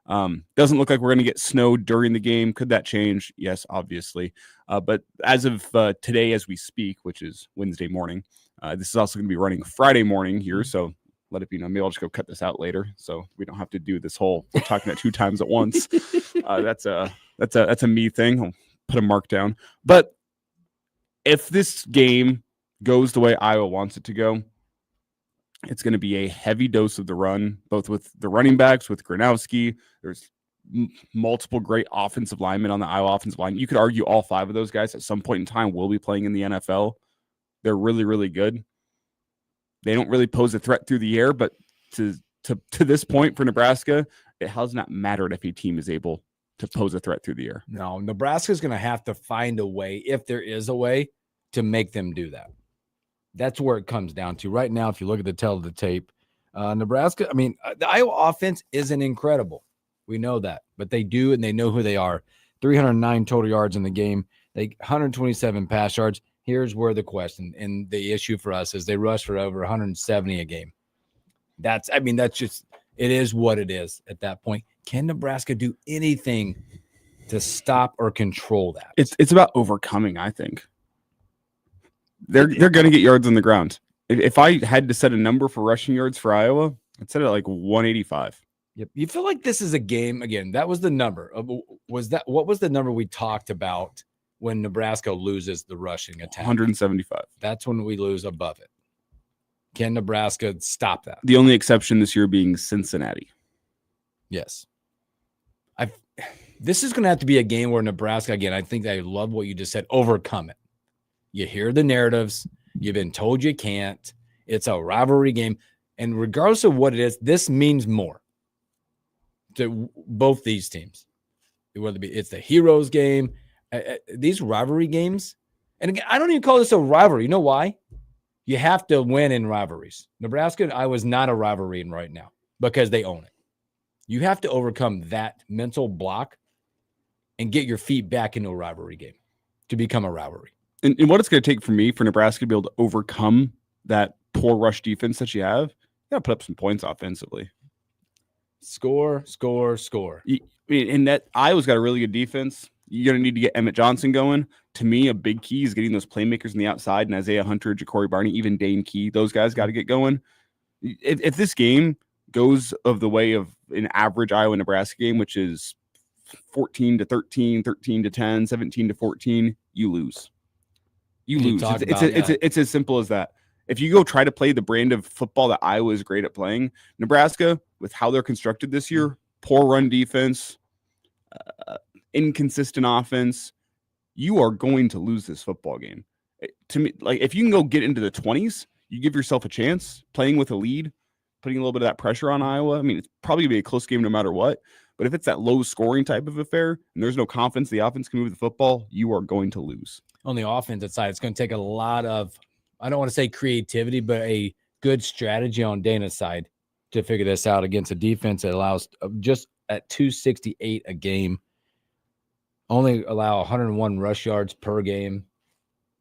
Doesn't look like we're going to get snow during the game. Could that change? Yes, obviously. But as of today, as we speak, which is Wednesday morning, this is also going to be running Friday morning here. So let it be known. Maybe I'll just go cut this out later so we don't have to do this whole we're talking at 2 times at once. That's a me thing. I'll put a mark down. But if this game goes the way Iowa wants it to go, it's going to be a heavy dose of the run, both with the running backs, with Gronowski. There's multiple great offensive linemen on the Iowa offensive line. You could argue all 5 of those guys at some point in time will be playing in the NFL. They're really, really good. They don't really pose a threat through the air, but to this point for Nebraska, it has not mattered if a team is able to pose a threat through the air. No, Nebraska's going to have to find a way, if there is a way, to make them do that. That's where it comes down to. Right now, if you look at the tail of the tape, Nebraska, the Iowa offense isn't incredible. We know that, but they do, and they know who they are. 309 total yards in the game. 127 pass yards. Here's where the question and the issue for us is they rush for over 170 a game. That's just, it is what it is at that point. Can Nebraska do anything to stop or control that? It's about overcoming, I think. They're going to get yards on the ground. If I had to set a number for rushing yards for Iowa, I'd set it like 185. Yep. You feel like this is a game again. That was the number. What was the number we talked about when Nebraska loses the rushing attack? 175. That's when we lose above it. Can Nebraska stop that? The only exception this year being Cincinnati. Yes. This is going to have to be a game where Nebraska, again, I think I love what you just said, overcome it. You hear the narratives. You've been told you can't. It's a rivalry game. And regardless of what it is, this means more to both these teams. Whether it's the Heroes game, these rivalry games. And again, I don't even call this a rivalry. You know why? You have to win in rivalries. Nebraska and Iowa is not a rivalry right now because they own it. You have to overcome that mental block and get your feet back into a rivalry game to become a rivalry. And what it's going to take for Nebraska to be able to overcome that poor rush defense that you have, you got to put up some points offensively. Score. And that Iowa's got a really good defense. You're going to need to get Emmett Johnson going. To me, a big key is getting those playmakers on the outside, and Isaiah Hunter, Ja'Cory Barney, even Dane Key. Those guys got to get going. If this game goes of the way of an average Iowa-Nebraska game, which is 14-13, 13-10, 17-14, you lose. You lose. It's as simple as that. If you go try to play the brand of football that Iowa is great at playing, Nebraska, with how they're constructed this year, poor run defense, inconsistent offense, you are going to lose this football game. To me, like if you can go get into the 20s, you give yourself a chance playing with a lead, putting a little bit of that pressure on Iowa. I mean, it's probably going to be a close game no matter what. But if it's that low scoring type of affair and there's no confidence the offense can move the football, you are going to lose. On the offensive side, it's going to take a lot of, I don't want to say creativity, but a good strategy on Dana's side to figure this out against a defense that allows just at 268 a game, only allow 101 rush yards per game.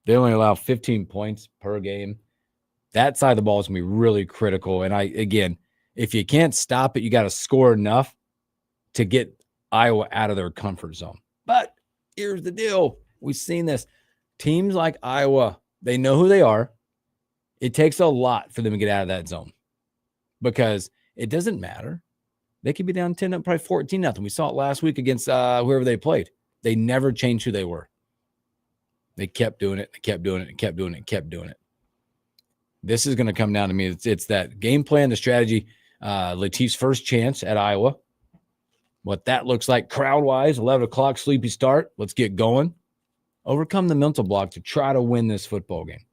They only allow 15 points per game. That side of the ball is going to be really critical. And again, if you can't stop it, you got to score enough to get Iowa out of their comfort zone. But here's the deal. We've seen this. Teams like Iowa, they know who they are. It takes a lot for them to get out of that zone because it doesn't matter. They could be down 10, probably 14-0. We saw it last week against whoever they played. They never changed who they were. They kept doing it. They kept doing it. And kept doing it. And kept doing it. This is going to come down to me. It's that game plan, the strategy. Latif's first chance at Iowa. What that looks like crowd-wise, 11 o'clock, sleepy start. Let's get going. Overcome the mental block to try to win this football game.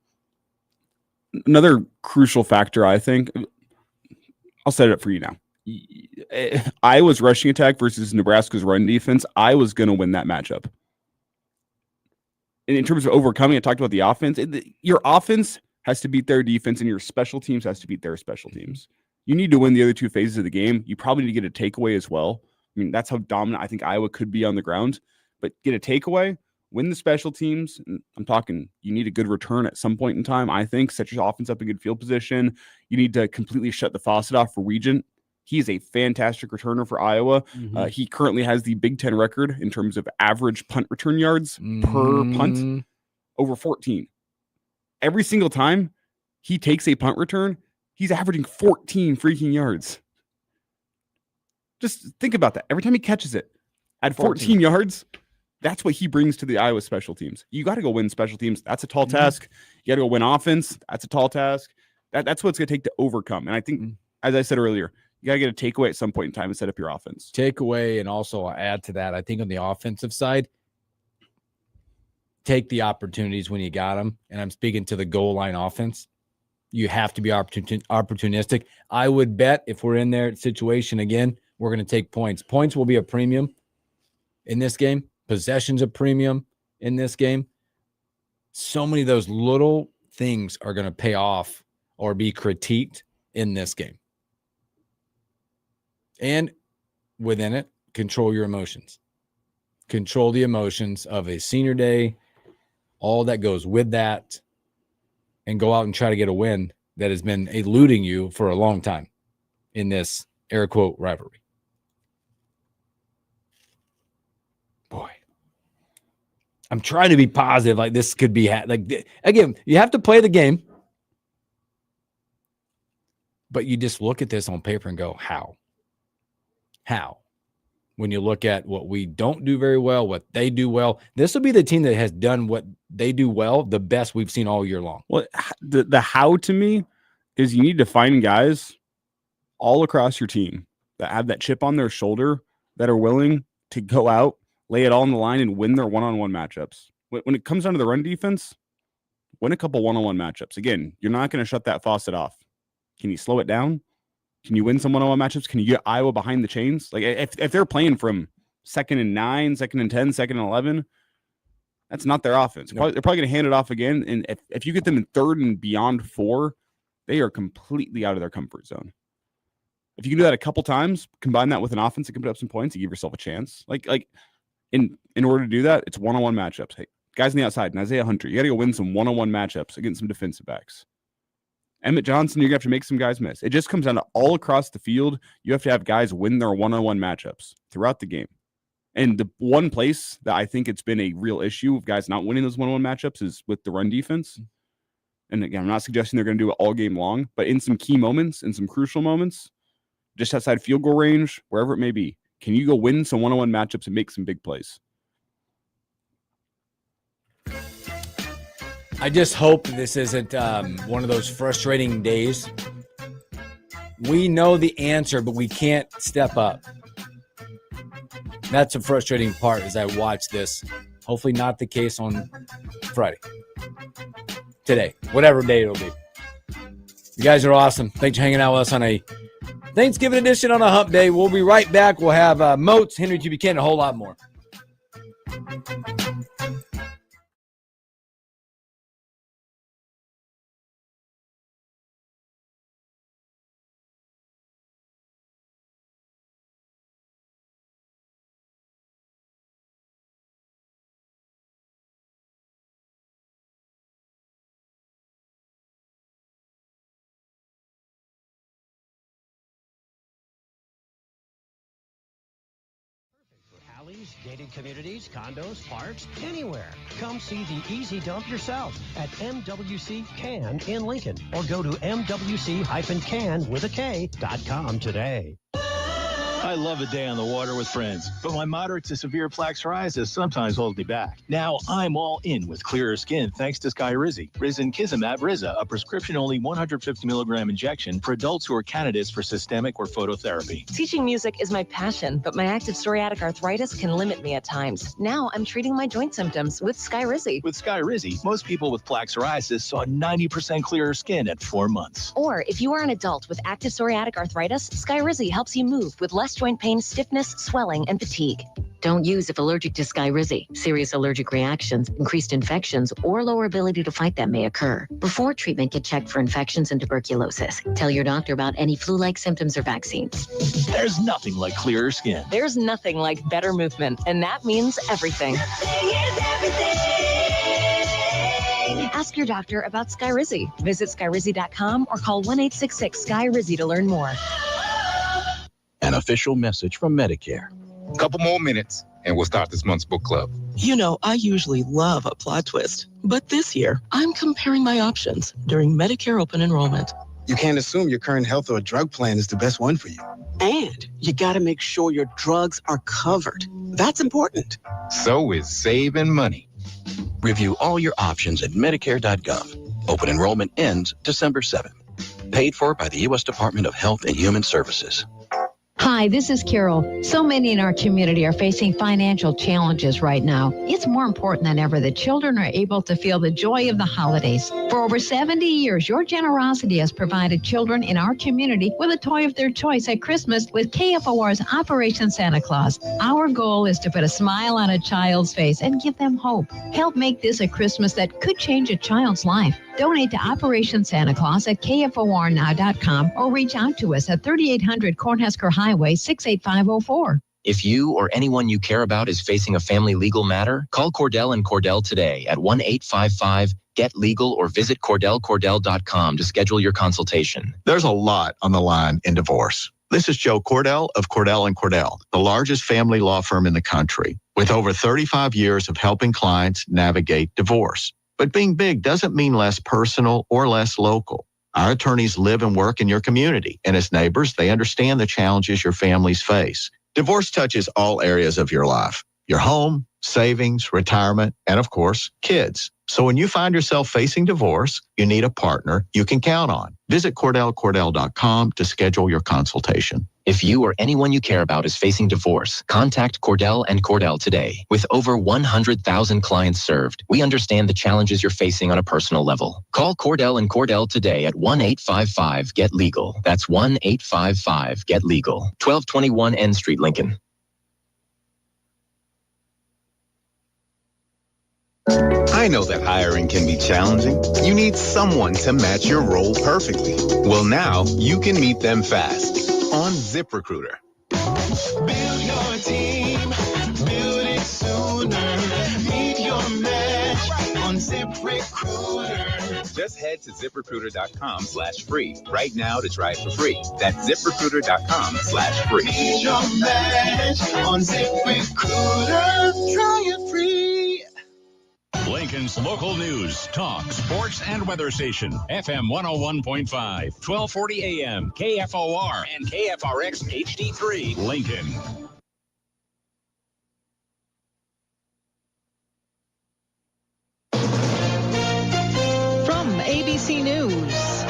Another crucial factor, I think, I'll set it up for you now. Iowa's rushing attack versus Nebraska's run defense. Iowa's going to win that matchup. And in terms of overcoming, I talked about the offense. Your offense has to beat their defense, and your special teams has to beat their special teams. You need to win the other two phases of the game. You probably need to get a takeaway as well. I mean, that's how dominant I think Iowa could be on the ground. But get a takeaway, win the special teams. And I'm talking, you need a good return at some point in time, I think. Set your offense up in good field position. You need to completely shut the faucet off for Regent. He's a fantastic returner for Iowa. Mm-hmm. He currently has the Big Ten record in terms of average punt return yards per punt, over 14. Every single time he takes a punt return, he's averaging 14 freaking yards. Just think about that. Every time he catches it at 14 yards, that's what he brings to the Iowa special teams. You got to go win special teams. That's a tall task. You got to go win offense. That's a tall task. That's what it's going to take to overcome. And I think, as I said earlier, you got to get a takeaway at some point in time and set up your offense. Takeaway, and also I'll add to that, I think on the offensive side, take the opportunities when you got them. And I'm speaking to the goal line offense. You have to be opportunistic. I would bet if we're in their situation again, we're going to take points. Points will be a premium in this game. Possessions a premium in this game. So many of those little things are going to pay off or be critiqued in this game. And within it, control your emotions. Control the emotions of a senior day, all that goes with that, and go out and try to get a win that has been eluding you for a long time in this air quote rivalry. Boy, I'm trying to be positive. Like this could be like, again, you have to play the game, but you just look at this on paper and go, how? When you look at what we don't do very well, what they do well, this will be the team that has done what they do well, the best we've seen all year long. Well, the how to me is you need to find guys all across your team that have that chip on their shoulder, that are willing to go out, lay it all on the line, and win their one-on-one matchups. When it comes down to the run defense, win a couple one-on-one matchups. Again, you're not going to shut that faucet off. Can you slow it down? Can you win some one-on-one matchups? Can you get Iowa behind the chains? Like if they're playing from 2nd and 9, 2nd and 10, 2nd and 11, that's not their offense. They're probably going to hand it off again. And if you get them in 3rd and beyond 4, they are completely out of their comfort zone. If you can do that a couple times, combine that with an offense that can put up some points, you give yourself a chance. Like in order to do that, it's one-on-one matchups. Hey, guys on the outside, and Isaiah Hunter, you got to go win some one-on-one matchups against some defensive backs. Emmett Johnson, you're going to have to make some guys miss. It just comes down to all across the field. You have to have guys win their one-on-one matchups throughout the game. And the one place that I think it's been a real issue of guys not winning those one-on-one matchups is with the run defense. And again, I'm not suggesting they're going to do it all game long, but in some key moments, in some crucial moments, just outside field goal range, wherever it may be, can you go win some one-on-one matchups and make some big plays? I just hope this isn't one of those frustrating days. We know the answer, but we can't step up. That's a frustrating part as I watch this. Hopefully not the case on Friday. Today, whatever day it'll be. You guys are awesome. Thanks for hanging out with us on a Thanksgiving edition on a hump day. We'll be right back. We'll have Moats, Henry T. Buchanan, a whole lot more. Alleys, gated communities, condos, parks, anywhere. Come see the Easy Dump yourself at MWC Can in Lincoln, or go to MWC-can.com today. I love a day on the water with friends, but my moderate to severe plaque psoriasis sometimes holds me back. Now I'm all in with clearer skin thanks to Skyrizi. Risankizumab Riza, a prescription-only 150 milligram injection for adults who are candidates for systemic or phototherapy. Teaching music is my passion, but my active psoriatic arthritis can limit me at times. Now I'm treating my joint symptoms with Skyrizi. With Skyrizi, most people with plaque psoriasis saw 90% clearer skin at 4 months. Or if you are an adult with active psoriatic arthritis, Skyrizi helps you move with less joint pain, stiffness, swelling, and fatigue. Don't use if allergic to Skyrizi. Serious allergic reactions, increased infections, or lower ability to fight them may occur. Before treatment, get checked for infections and tuberculosis. Tell your doctor about any flu-like symptoms or vaccines. There's nothing like clearer skin. There's nothing like better movement, and that means everything. Ask your doctor about Skyrizi. Visit Skyrizi.com or call 1-866-SKY-RIZI to learn more. An official message from Medicare. A couple more minutes and we'll start this month's book club. You know, I usually love a plot twist, but this year I'm comparing my options during Medicare open enrollment. You can't assume your current health or drug plan is the best one for you. And you got to make sure your drugs are covered. That's important. So is saving money. Review all your options at Medicare.gov. Open enrollment ends December 7th. Paid for by the U.S. Department of Health and Human Services. Hi, this is Carol. So many in our community are facing financial challenges right now. It's more important than ever that children are able to feel the joy of the holidays. For over 70 years, your generosity has provided children in our community with a toy of their choice at Christmas with KFOR's Operation Santa Claus. Our goal is to put a smile on a child's face and give them hope. Help make this a Christmas that could change a child's life. Donate to Operation Santa Claus at KFORnow.com or reach out to us at 3800 Cornhusker Highway, 68504. If you or anyone you care about is facing a family legal matter, call Cordell and Cordell today at 1-855-GET-LEGAL or visit CordellCordell.com to schedule your consultation. There's a lot on the line in divorce. This is Joe Cordell of Cordell & Cordell, the largest family law firm in the country, with over 35 years of helping clients navigate divorce. But being big doesn't mean less personal or less local. Our attorneys live and work in your community, and as neighbors, they understand the challenges your families face. Divorce touches all areas of your life: your home, savings, retirement, and of course, kids. So when you find yourself facing divorce, you need a partner you can count on. Visit CordellCordell.com to schedule your consultation. If you or anyone you care about is facing divorce, contact Cordell and Cordell today. With over 100,000 clients served, we understand the challenges you're facing on a personal level. Call Cordell and Cordell today at 1-855-GET-LEGAL. That's 1-855-GET-LEGAL. 1221 N Street, Lincoln. I know that hiring can be challenging. You need someone to match your role perfectly. Well, now you can meet them fast on ZipRecruiter. Build your team, build it sooner. Meet your match on ZipRecruiter. Just head to ZipRecruiter.com/free right now to try it for free. That's ZipRecruiter.com/free. Meet your match on ZipRecruiter. Try it free. Lincoln's local news, talk, sports, and weather station. FM 101.5, 1240 AM, KFOR, and KFRX HD3, Lincoln. From ABC News,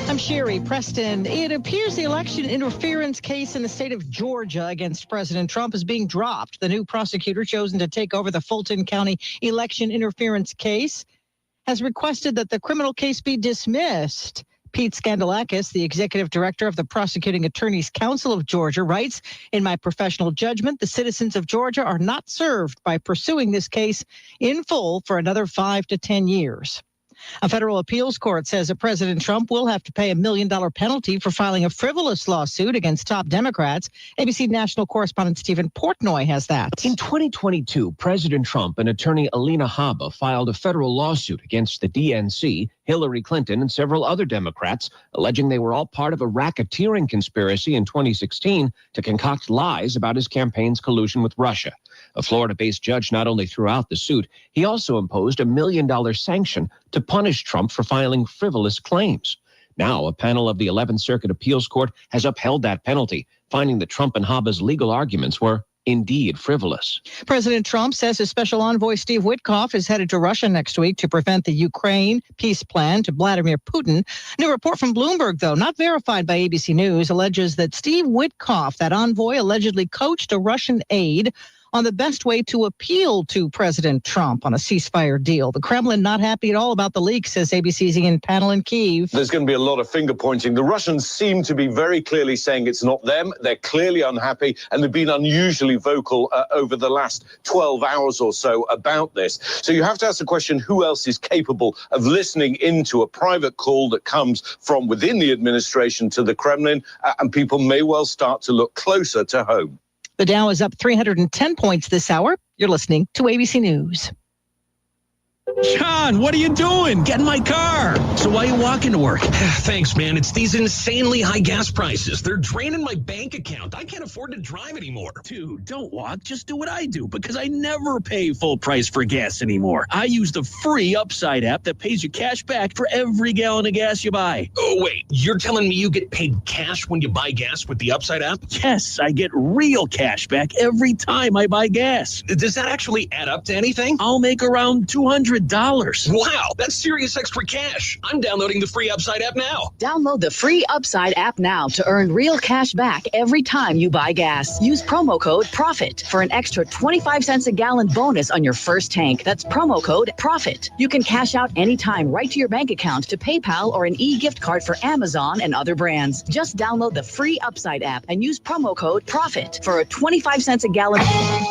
I'm Sherry Preston. It appears the election interference case in the state of Georgia against President Trump is being dropped. The new prosecutor chosen to take over the Fulton County election interference case has requested that the criminal case be dismissed. Pete Skandalakis, the executive director of the Prosecuting Attorneys Council of Georgia, writes, "In my professional judgment, the citizens of Georgia are not served by pursuing this case in full for another 5 to 10 years. A federal appeals court says that President Trump will have to pay $1 million penalty for filing a frivolous lawsuit against top Democrats. ABC national correspondent Stephen Portnoy has that. In 2022, President Trump and attorney Alina Habba filed a federal lawsuit against the DNC Hillary Clinton, and several other Democrats, alleging they were all part of a racketeering conspiracy in 2016 to concoct lies about his campaign's collusion with Russia. A Florida-based judge not only threw out the suit, he also imposed a $1 million sanction to punish Trump for filing frivolous claims. Now, a panel of the 11th Circuit Appeals Court has upheld that penalty, finding that Trump and Haba's legal arguments were indeed frivolous. President Trump says his special envoy Steve Witkoff is headed to Russia next week to present the Ukraine peace plan to Vladimir Putin. New report from Bloomberg, though, not verified by ABC News, alleges that Steve Witkoff, that envoy, allegedly coached a Russian aide on the best way to appeal to President Trump on a ceasefire deal. The Kremlin not happy at all about the leak, says ABC's Ian Panel in Kyiv. There's going to be a lot of finger pointing. The Russians seem to be very clearly saying it's not them. They're clearly unhappy, and they've been unusually vocal over the last 12 hours or so about this. So you have to ask the question, who else is capable of listening into a private call that comes from within the administration to the Kremlin, and people may well start to look closer to home. The Dow is up 310 points this hour. You're listening to ABC News. John, what are you doing? Get in my car. So why are you walking to work? Thanks, man. It's these insanely high gas prices. They're draining my bank account. I can't afford to drive anymore. Dude, don't walk. Just do what I do, because I never pay full price for gas anymore. I use the free Upside app that pays you cash back for every gallon of gas you buy. Oh, wait. You're telling me you get paid cash when you buy gas with the Upside app? Yes, I get real cash back every time I buy gas. Does that actually add up to anything? I'll make around $200. Wow, that's serious extra cash. I'm downloading the free Upside app now. Download the free Upside app now to earn real cash back every time you buy gas. Use promo code PROFIT for an extra 25 cents a gallon bonus on your first tank. That's promo code PROFIT. You can cash out anytime right to your bank account, to PayPal, or an e-gift card for Amazon and other brands. Just download the free Upside app and use promo code PROFIT for a 25 cents a gallon.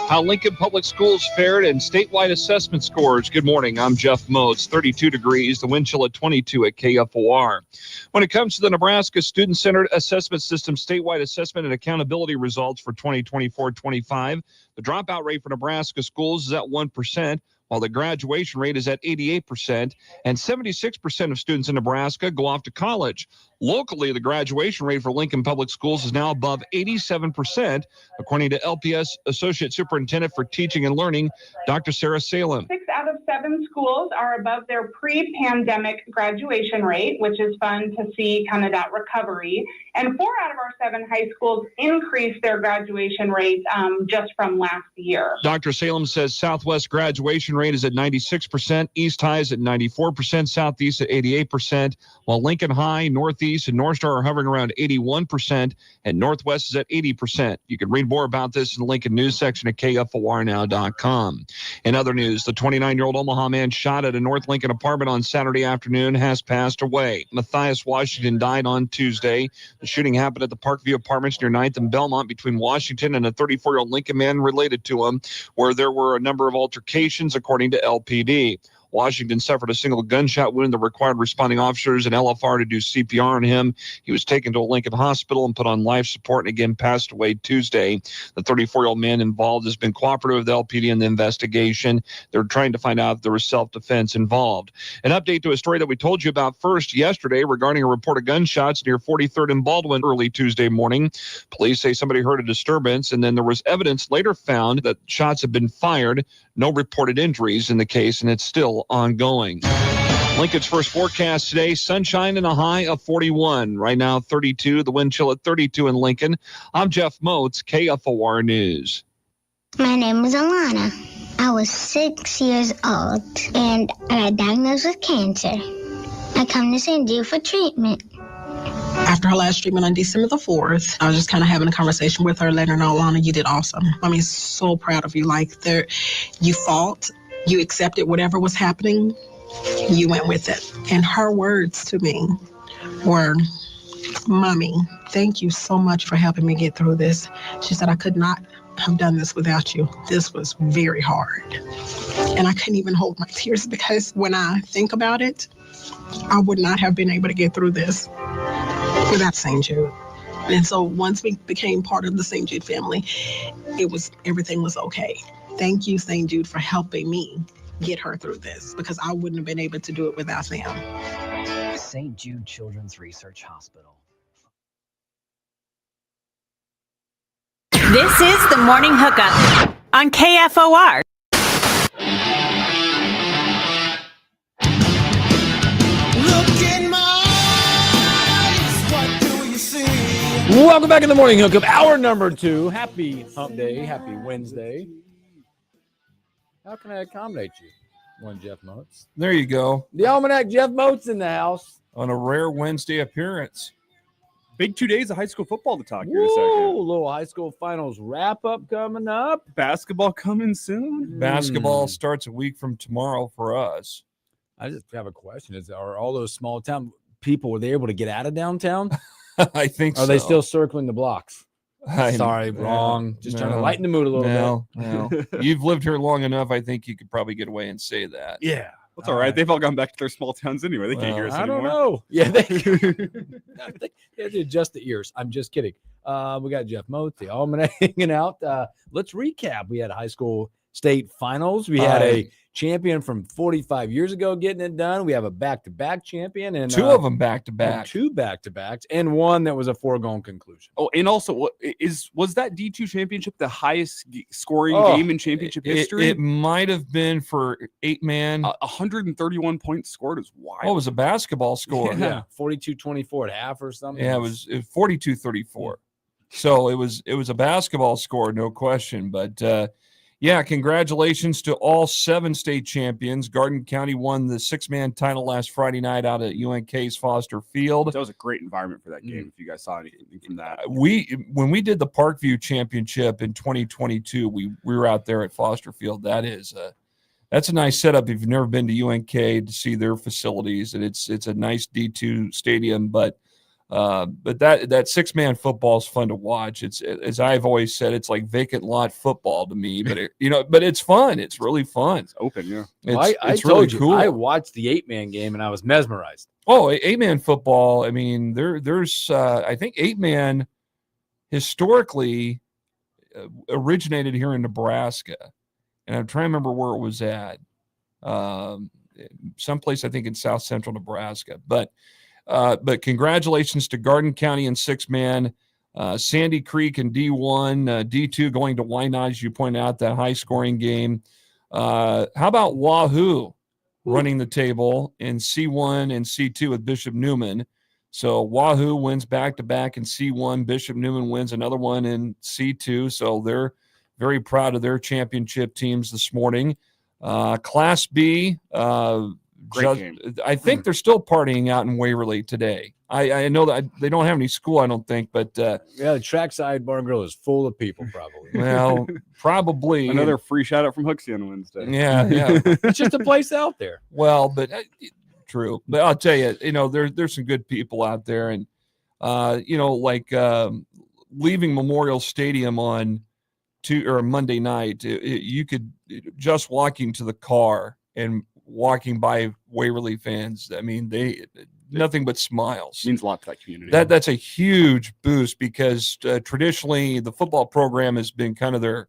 How Lincoln Public Schools fared and statewide assessment scores. Good morning. I'm Jeff Moats. 32 degrees, the wind chill at 22 at KFOR. When it comes to the Nebraska Student-Centered Assessment System statewide assessment and accountability results for 2024-25, the dropout rate for Nebraska schools is at 1%, while the graduation rate is at 88%, and 76% of students in Nebraska go off to college. Locally, the graduation rate for Lincoln Public Schools is now above 87%, according to LPS Associate Superintendent for Teaching and Learning, Dr. Sarah Salem. 6 out of 7 schools are above their pre-pandemic graduation rate, which is fun to see kind of that recovery. And 4 out of our 7 high schools increased their graduation rate just from last year. Dr. Salem says Southwest graduation rate is at 96%, East High is at 94%, Southeast at 88%, while Lincoln High, Northeast, and North Star are hovering around 81%, and Northwest is at 80%. You can read more about this in the Lincoln News section at KFORnow.com. In other news, the 29-year-old Omaha man shot at a North Lincoln apartment on Saturday afternoon has passed away. Matthias Washington died on Tuesday. The shooting happened at the Parkview Apartments near 9th and Belmont between Washington and a 34-year-old Lincoln man related to him, where there were a number of altercations, according to LPD. Washington suffered a single gunshot wound that required responding officers and LFR to do CPR on him. He was taken to a Lincoln hospital and put on life support and again passed away Tuesday. The 34-year-old man involved has been cooperative with LPD in the investigation. They're trying to find out if there was self-defense involved. An update to a story that we told you about first yesterday regarding a report of gunshots near 43rd and Baldwin early Tuesday morning. Police say somebody heard a disturbance, and then there was evidence later found that shots had been fired. No reported injuries in the case, and it's still ongoing. Lincoln's first forecast today, sunshine and a high of 41. Right now, 32. The wind chill at 32 in Lincoln. I'm Jeff Moats, KFOR News. My name is Alana. I was 6 years old, and I got diagnosed with cancer. I come to St. Jude for treatment. After her last treatment on December the 4th, I was just kind of having a conversation with her, letting her know, Alana, you did awesome. I mean, so proud of you. Like, you fought, you accepted whatever was happening, you went with it. And her words to me were, Mommy, thank you so much for helping me get through this. She said, I could not have done this without you. This was very hard. And I couldn't even hold my tears, because when I think about it, I would not have been able to get through this without St. Jude. And so once we became part of the St. Jude family, everything was okay. Thank you, St. Jude, for helping me get her through this because I wouldn't have been able to do it without them. St. Jude Children's Research Hospital. This is the Morning Hookup on KFOR. Welcome back in the Morning Hookup, hour number 2. Happy hump day, happy Wednesday. How can I accommodate you? One Jeff Moats. There you go. The Almanac Jeff Moats in the house. On a rare Wednesday appearance. Big 2 days of high school football to talk here in a Whoa, second. little high school finals wrap-up coming up. Basketball coming soon. Basketball starts a week from tomorrow for us. I just have a question. Are all those small town people, were they able to get out of downtown? I think so. Are they still circling the blocks? Sorry, wrong. Just trying to lighten the mood a little bit. No. You've lived here long enough. I think you could probably get away and say that. Yeah. That's all right. They've all gone back to their small towns anyway. They can't hear us anymore. I don't know. Yeah, they have to adjust the ears. I'm just kidding. We got Jeff Moats, the Almanac hanging out. Let's recap. We had high school state finals. We had a champion from 45 years ago getting it done. We have a back-to-back champion. And 2 of them back-to-back. 2 back-to-backs. And one that was a foregone conclusion. Oh, and also, was that D2 championship the highest scoring game in championship history? It might have been for 8-man. 131 points scored is wild. Oh, it was a basketball score. Yeah, 42-24 at half or something. Yeah, it was 42-34. So it was a basketball score, no question. But yeah, congratulations to all 7 state champions. Garden County won the 6-man title last Friday night out at UNK's Foster Field. That was a great environment for that game. If you guys saw anything from that, when we did the Parkview Championship in 2022, we were out there at Foster Field. That's a nice setup if you've never been to UNK to see their facilities, and it's a nice D2 stadium. But that 6-man football is fun to watch. It's, as I've always said, it's like vacant lot football to me. But but it's fun. It's really fun. It's open, yeah. It's really cool. I watched the 8-man game and I was mesmerized. Oh, 8-man football. I mean, there's I think 8-man historically originated here in Nebraska, and I'm trying to remember where it was at. Someplace I think in South Central Nebraska, but congratulations to Garden County in 6-man, Sandy Creek in D1, D2 going to Wynot, as you pointed out, that high-scoring game. How about Wahoo running the table in C1 and C2 with Bishop Neumann? So Wahoo wins back-to-back in C1. Bishop Neumann wins another one in C2. So they're very proud of their championship teams this morning. Class B, great game. I think they're still partying out in Waverly today. I know that they don't have any school, I don't think, but yeah, the trackside bar and grill is full of people, probably. Well, probably another free shout out from Hooksy on Wednesday. Yeah. It's just a place out there. Well, but true. But I'll tell you, there's some good people out there, and leaving Memorial Stadium on Monday night, you could just walking to the car and walking by Waverly fans. I mean, they nothing but smiles. It means a lot to that community. That's a huge boost because traditionally the football program has been kind of their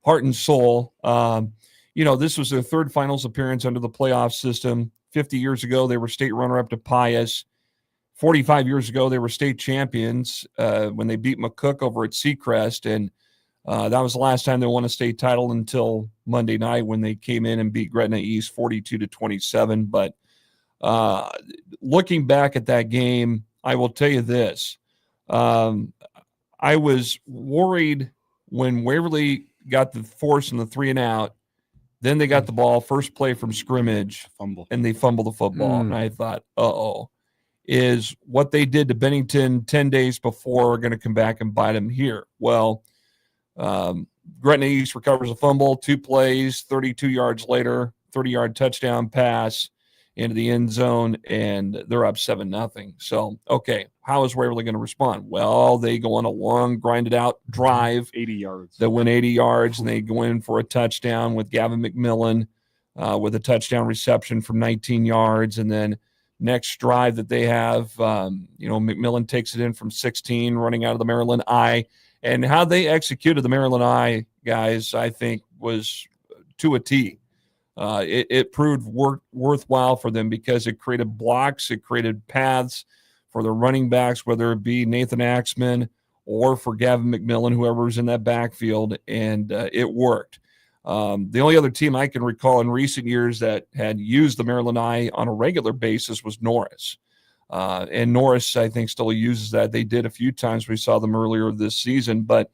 heart and soul. This was their 3rd finals appearance under the playoff system. 50 years ago, they were state runner-up to Pius. 45 years ago, they were state champions when they beat McCook over at Seacrest, and that was the last time they won a state title until Monday night when they came in and beat Gretna East 42-27. But looking back at that game, I will tell you this. I was worried when Waverly got the force and the 3-and-out. Then they got the ball, first play from scrimmage, and they fumbled the football. And I thought, is what they did to Bennington 10 days before going to come back and bite them here? Well, Gretna East recovers a fumble, 2 plays, 32 yards later, 30-yard touchdown pass into the end zone, and they're up 7-0. So, okay, how is Waverly going to respond? Well, they go on a long, grinded-out drive. 80 yards. That went 80 yards, and they go in for a touchdown with Gavin McMillan with a touchdown reception from 19 yards. And then next drive that they have, McMillan takes it in from 16, running out of the Maryland I. And how they executed the Maryland I, guys, I think was to a T. it proved worthwhile for them because it created blocks, it created paths for their running backs, whether it be Nathan Axman or for Gavin McMillan, whoever was in that backfield, and it worked. The only other team I can recall in recent years that had used the Maryland Eye on a regular basis was Norris. And Norris, I think, still uses that. They did a few times. We saw them earlier this season, but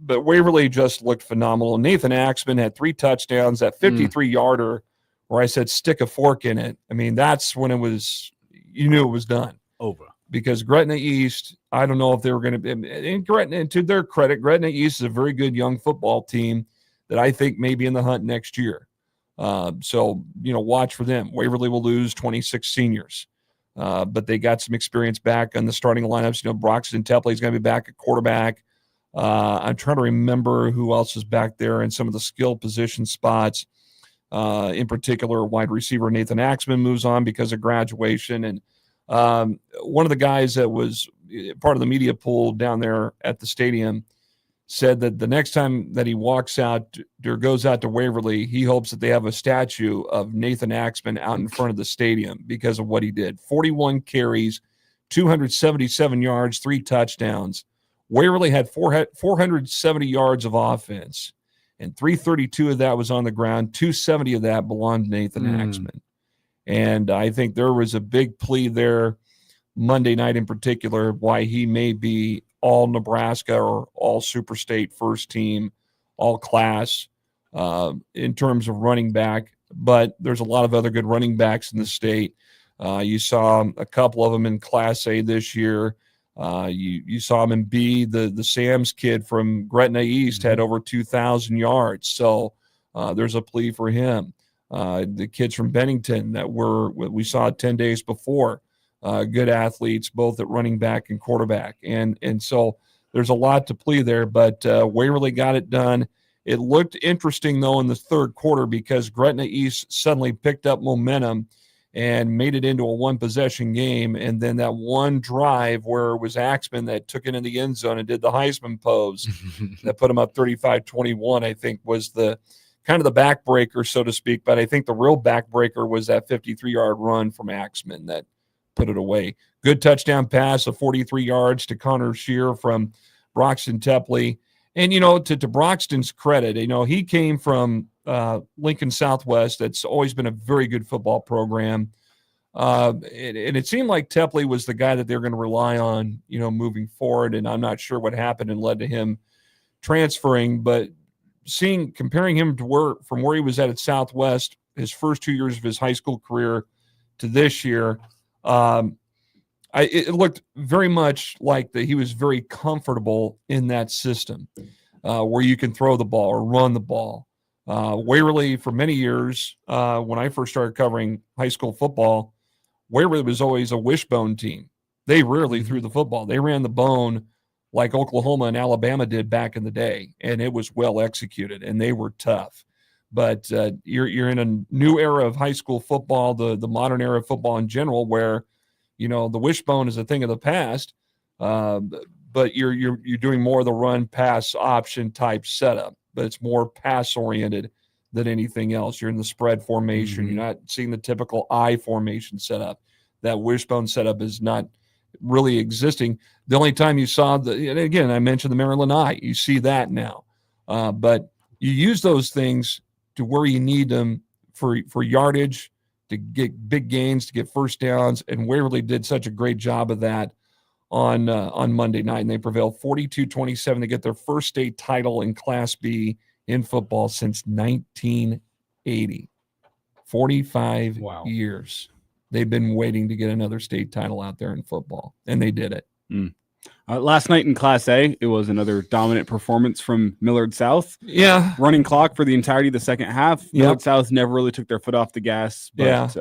Waverly just looked phenomenal. Nathan Axman had 3 touchdowns, that 53-yarder where I said stick a fork in it. I mean, that's when you knew it was done. Over. Because Gretna East, I don't know if they were going to – and to their credit, Gretna East is a very good young football team that I think may be in the hunt next year. So, watch for them. Waverly will lose 26 seniors. But they got some experience back on the starting lineups. Broxton Tepley is going to be back at quarterback. I'm trying to remember who else is back there in some of the skill position spots. In particular, wide receiver Nathan Axman moves on because of graduation. And one of the guys that was part of the media pool down there at the stadium said that the next time that he walks out or goes out to Waverly, he hopes that they have a statue of Nathan Axman out in front of the stadium because of what he did. 41 carries, 277 yards, 3 touchdowns. Waverly had 470 yards of offense, and 332 of that was on the ground. 270 of that belonged to Nathan Axman. And I think there was a big plea there Monday night in particular why he may be all Nebraska or all Super State first team, all class in terms of running back. But there's a lot of other good running backs in the state. You saw a couple of them in Class A this year. You saw him in B. The Sam's kid from Gretna East had over 2,000 yards. So there's a plea for him. The kids from Bennington that we saw 10 days before, good athletes, both at running back and quarterback. And so there's a lot to plea there, but Waverly got it done. It looked interesting, though, in the third quarter because Gretna East suddenly picked up momentum and made it into a one-possession game. And then that one drive where it was Axman that took it in the end zone and did the Heisman pose that put him up 35-21, I think, was the kind of the backbreaker, so to speak. But I think the real backbreaker was that 53-yard run from Axman that put it away. Good touchdown pass of 43 yards to Connor Shear from Broxton Tepley. And, to Broxton's credit, he came from Lincoln Southwest. That's always been a very good football program. And it seemed like Tepley was the guy that they're going to rely on, moving forward. And I'm not sure what happened and led to him transferring. But comparing him to from where he was at Southwest, his first 2 years of his high school career to this year, it looked very much like that he was very comfortable in that system where you can throw the ball or run the ball. Waverly, for many years, when I first started covering high school football, Waverly was always a wishbone team. They rarely threw the football. They ran the bone like Oklahoma and Alabama did back in the day, and it was well executed, and they were tough. But you're in a new era of high school football, the modern era of football in general, where the wishbone is a thing of the past, but you're doing more of the run pass option type setup, but it's more pass oriented than anything else. You're in the spread formation. You're not seeing the typical I formation setup. That wishbone setup is not really existing. The only time you saw and again, I mentioned the Maryland Eye, you see that now, but you use those things to where you need them for yardage, to get big gains, to get first downs, and Waverly did such a great job of that on Monday night, and they prevailed 42-27 to get their first state title in Class B in football since 1980. 45 years. They've been waiting to get another state title out there in football, and they did it. Last night in Class A, it was another dominant performance from Millard South. Yeah. Running clock for the entirety of the second half. Millard South never really took their foot off the gas. But,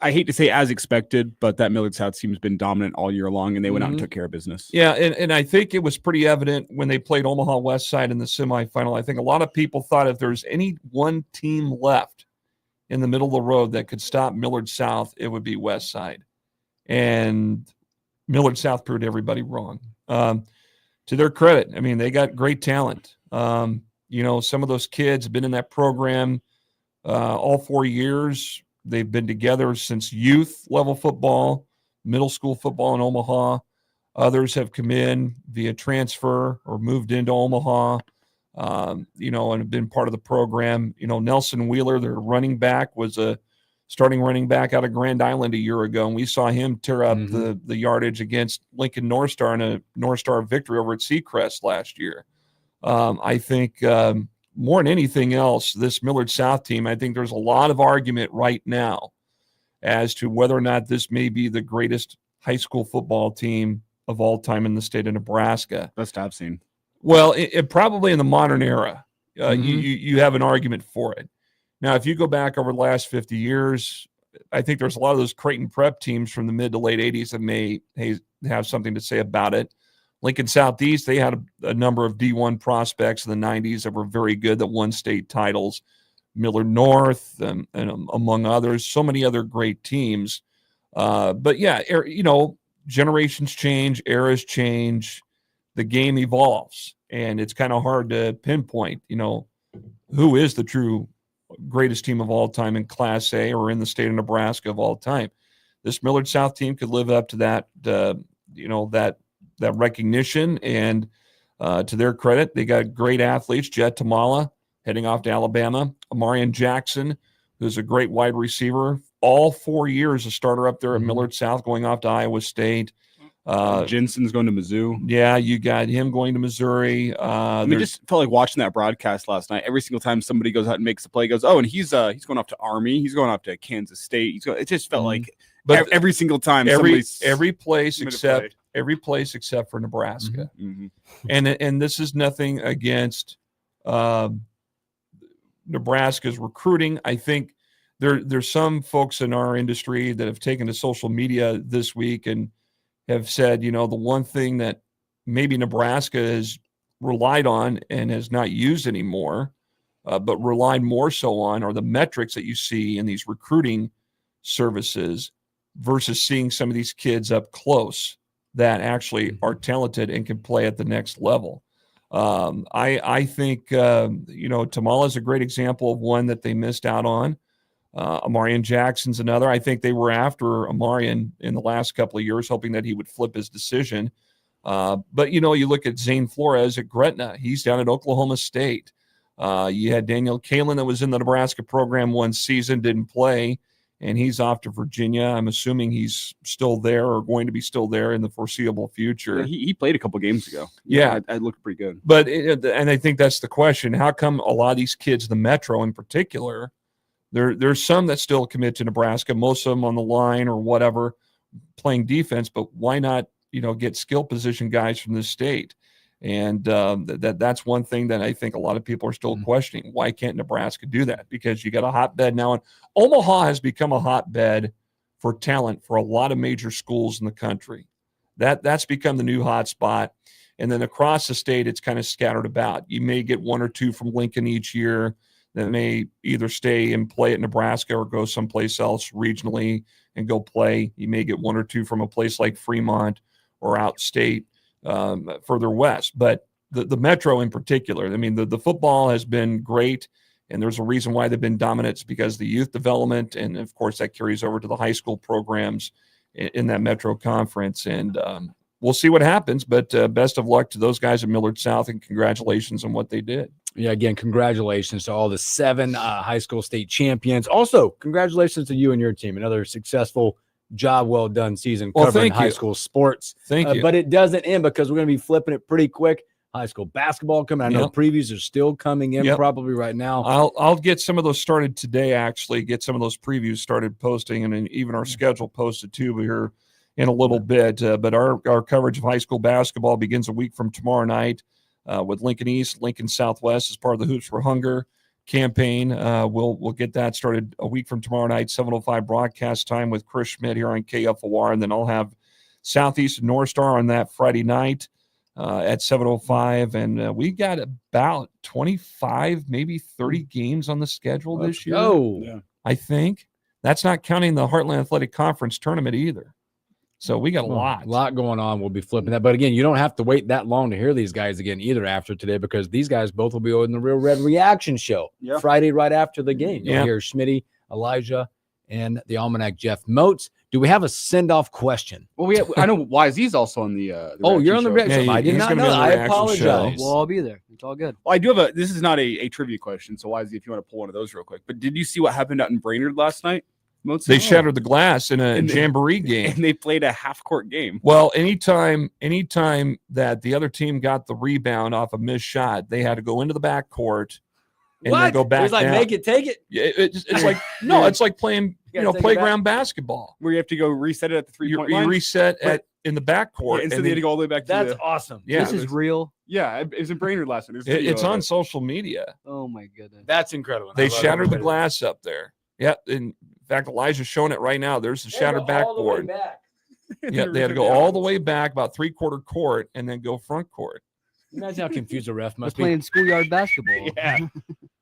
I hate to say as expected, but that Millard South team's been dominant all year long, and they went out and took care of business. Yeah, and I think it was pretty evident when they played Omaha West Side in the semifinal. I think a lot of people thought if there's any one team left in the middle of the road that could stop Millard South, it would be West Side. And Millard South proved everybody wrong. To their credit, I mean, they got great talent. some of those kids have been in that program all 4 years. They've been together since youth level football, middle school football in Omaha. Others have come in via transfer or moved into Omaha, and have been part of the program. Nelson Wheeler, their running back, was a starting running back out of Grand Island a year ago, and we saw him tear up the yardage against Lincoln North Star in a North Star victory over at Seacrest last year. I think more than anything else, this Millard South team, I think there's a lot of argument right now as to whether or not this may be the greatest high school football team of all time in the state of Nebraska. Best I've seen. Well, it probably in the modern era, you have an argument for it. Now, if you go back over the last 50 years, I think there's a lot of those Creighton prep teams from the mid to late 80s that may have something to say about it. Lincoln Southeast, they had a number of D1 prospects in the 90s that were very good that won state titles. Millard North and among others, so many other great teams. But yeah, generations change, eras change, the game evolves, and it's kind of hard to pinpoint, who is the true greatest team of all time in Class A or in the state of Nebraska of all time. This Millard South team could live up to that, that recognition, and to their credit, they got great athletes. Jet Tamala heading off to Alabama, Amarian Jackson, who's a great wide receiver, all 4 years a starter up there at Millard South, going off to Iowa State. Jensen's going to Mizzou. Yeah, you got him going to Missouri. Just felt like watching that broadcast last night. Every single time somebody goes out and makes a play, goes, oh, and he's going off to Army. He's going off to Kansas State. It just felt like every single time every place except for Nebraska. And this is nothing against Nebraska's recruiting. I think there's some folks in our industry that have taken to social media this week and have said, the one thing that maybe Nebraska has relied on and has not used anymore, but relied more so on, are the metrics that you see in these recruiting services versus seeing some of these kids up close that actually are talented and can play at the next level. I think, Tamala is a great example of one that they missed out on. Amarian Jackson's another. I think they were after Amarian in the last couple of years, hoping that he would flip his decision. But, you look at Zane Flores at Gretna. He's down at Oklahoma State. You had Daniel Kalin that was in the Nebraska program one season, didn't play, and he's off to Virginia. I'm assuming he's still there or going to be still there in the foreseeable future. Yeah, he played a couple games ago. Yeah. I looked pretty good. But and I think that's the question. How come a lot of these kids, the Metro in particular, there's some that still commit to Nebraska, most of them on the line or whatever, playing defense, but why not, get skill position guys from this state? And that's one thing that I think a lot of people are still questioning. Why can't Nebraska do that? Because you got a hotbed now, and Omaha has become a hotbed for talent for a lot of major schools in the country. That's become the new hot spot. And then across the state, it's kind of scattered about. You may get one or two from Lincoln each year that may either stay and play at Nebraska or go someplace else regionally and go play. You may get one or two from a place like Fremont or outstate further west. But the Metro in particular, the football has been great, and there's a reason why they've been dominant. It's because of the youth development, and of course that carries over to the high school programs in that Metro Conference. And we'll see what happens, but best of luck to those guys at Millard South, and congratulations on what they did. Yeah, again, congratulations to all the 7 high school state champions. Also, congratulations to you and your team. Another successful job, well done season covering high school sports. Thank you. But it doesn't end, because we're going to be flipping it pretty quick. High school basketball coming. I know previews are still coming in probably right now. I'll get some of those started today, actually, get some of those previews started posting, and then even our schedule posted too here in a little bit. But our coverage of high school basketball begins a week from tomorrow night. With Lincoln East, Lincoln Southwest as part of the Hoops for Hunger campaign. We'll get that started a week from tomorrow night, 7:05 broadcast time with Chris Schmidt here on KFOR, and then I'll have Southeast and North Star on that Friday night at 7:05, and we got about 25, maybe 30 games on the schedule this year. Oh, I think that's not counting the Heartland Athletic Conference tournament either. So we got a lot going on. We'll be flipping that. But again, you don't have to wait that long to hear these guys again either after today, because these guys both will be on the Real Red Reaction Show Friday right after the game. You'll hear Schmitty, Elijah, and the Almanac Jeff Moats. Do we have a send-off question? Well, I know YZ's also on the you're on the reaction show. I did not know. I apologize. Well, I'll be there. It's all good. Well, I do have this is not a trivia question, so YZ, if you want to pull one of those real quick. But did you see what happened out in Brainerd last night? They shattered the glass in a jamboree game. And they played a half-court game. Well, anytime that the other team got the rebound off a missed shot, they had to go into the back court and then go back. It was like, down. make it, take it. It's like it's like playing playground basketball where you have to go reset it at the 3-point line. You reset in the back court, and so they had to go all the way back. That's awesome. Yeah, this is real. Yeah, it was in Brainerd last night. It's on social media. Oh my goodness, that's incredible. They shattered the glass up there. Yeah, in fact, Elijah's showing it right now. There's a shattered backboard. Yeah, they had to go all the way back, about 3/4 court, and then go front court. Imagine how confused a ref must be. Playing schoolyard basketball. Yeah.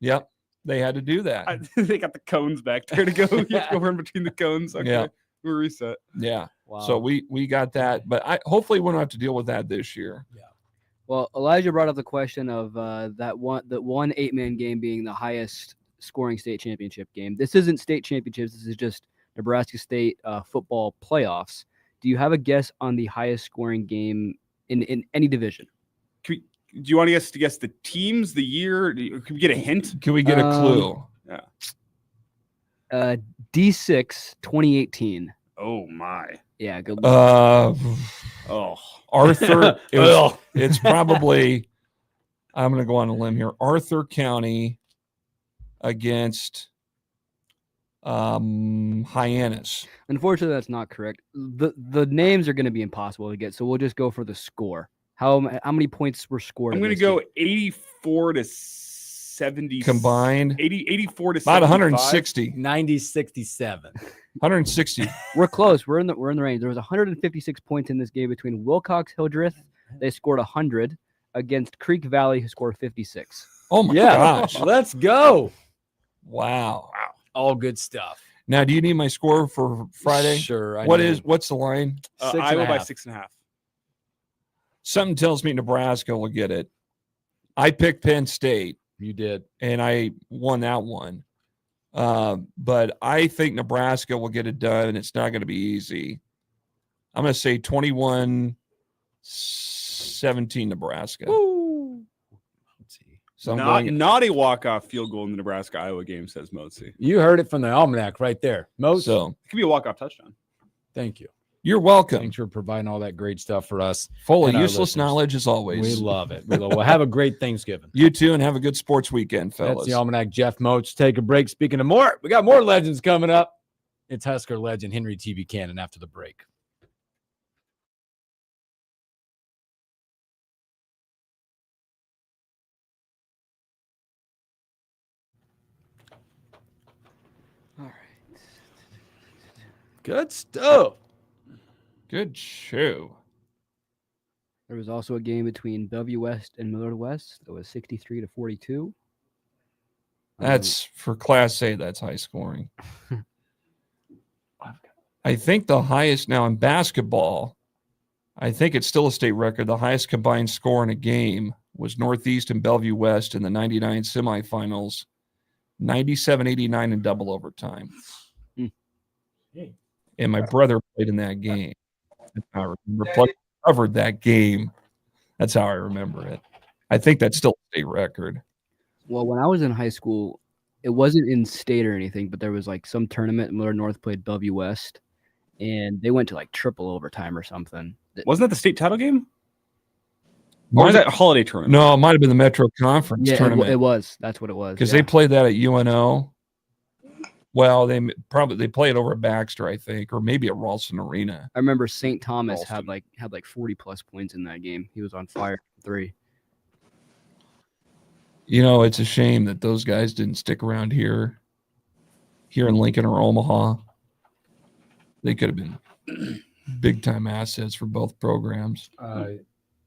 Yep. They had to do that. They got the cones back there to go. You have to go run between the cones. Okay. Yeah. We'll reset. Yeah. Wow. So we got that, but hopefully we don't have to deal with that this year. Yeah. Well, Elijah brought up the question of the one 8-man game being the highest scoring state championship game. This isn't state championships. This is just Nebraska State football playoffs. Do you have a guess on the highest scoring game in any division? Do you want to guess the teams, the year? Can we get a hint? Can we get a clue? Yeah. D6 2018. Oh my. Yeah. Good luck. Arthur. It's probably. I'm going to go on a limb here. Arthur County against Hyannis. Unfortunately, that's not correct. The names are going to be impossible to get, so we'll just go for the score. How many points were scored? I'm going to go 84 to 70 combined. 84 to about 75. 160. 90-67. 160. We're close. We're in the range. There was 156 points in this game between Wilcox Hildreth. They scored 100 against Creek Valley, who scored 56. Oh my gosh! Let's go. Wow. All good stuff. Now, do you need my score for Friday? Sure. What's the line? Iowa by 6.5. Something tells me Nebraska will get it. I picked Penn State. You did. And I won that one. But I think Nebraska will get it done, and it's not going to be easy. I'm going to say 21-17 Nebraska. Woo. Let's see. So not a walk-off field goal in the Nebraska-Iowa game, says Mozi. You heard it from the Almanac right there. So it could be a walk-off touchdown. Thank you. You're welcome. Thanks for providing all that great stuff for us. Full of useless knowledge as always. We love it. Well, have a great Thanksgiving. You too, and have a good sports weekend, fellas. That's the Almanac. Jeff Moats. Take a break. Speaking of more, we got more legends coming up. It's Husker legend Henry T. Buchanan after the break. All right. Good stuff. Good show. There was also a game between Bellevue West and Millard West that was 63-42. That's for Class A. That's high scoring. I think the highest now in basketball, I think it's still a state record. The highest combined score in a game was Northeast and Bellevue West in the 99 semifinals, 97-89 in double overtime. And my brother played in that game. I remember covered that game. That's how I remember it. I think that's still a state record. Well, when I was in high school, it wasn't in state or anything, but there was like some tournament. Millard North played Bellevue West, and they went to like triple overtime or something. Wasn't that the state title game? Or was that a holiday tournament? No, it might have been the Metro Conference tournament. It was. That's what it was. Because they played that at UNO. Well, they played over at Baxter, I think, or maybe at Ralston Arena. I remember St. Thomas had like 40 plus points in that game. He was on fire for 3. You know, it's a shame that those guys didn't stick around here in Lincoln or Omaha. They could have been big time assets for both programs.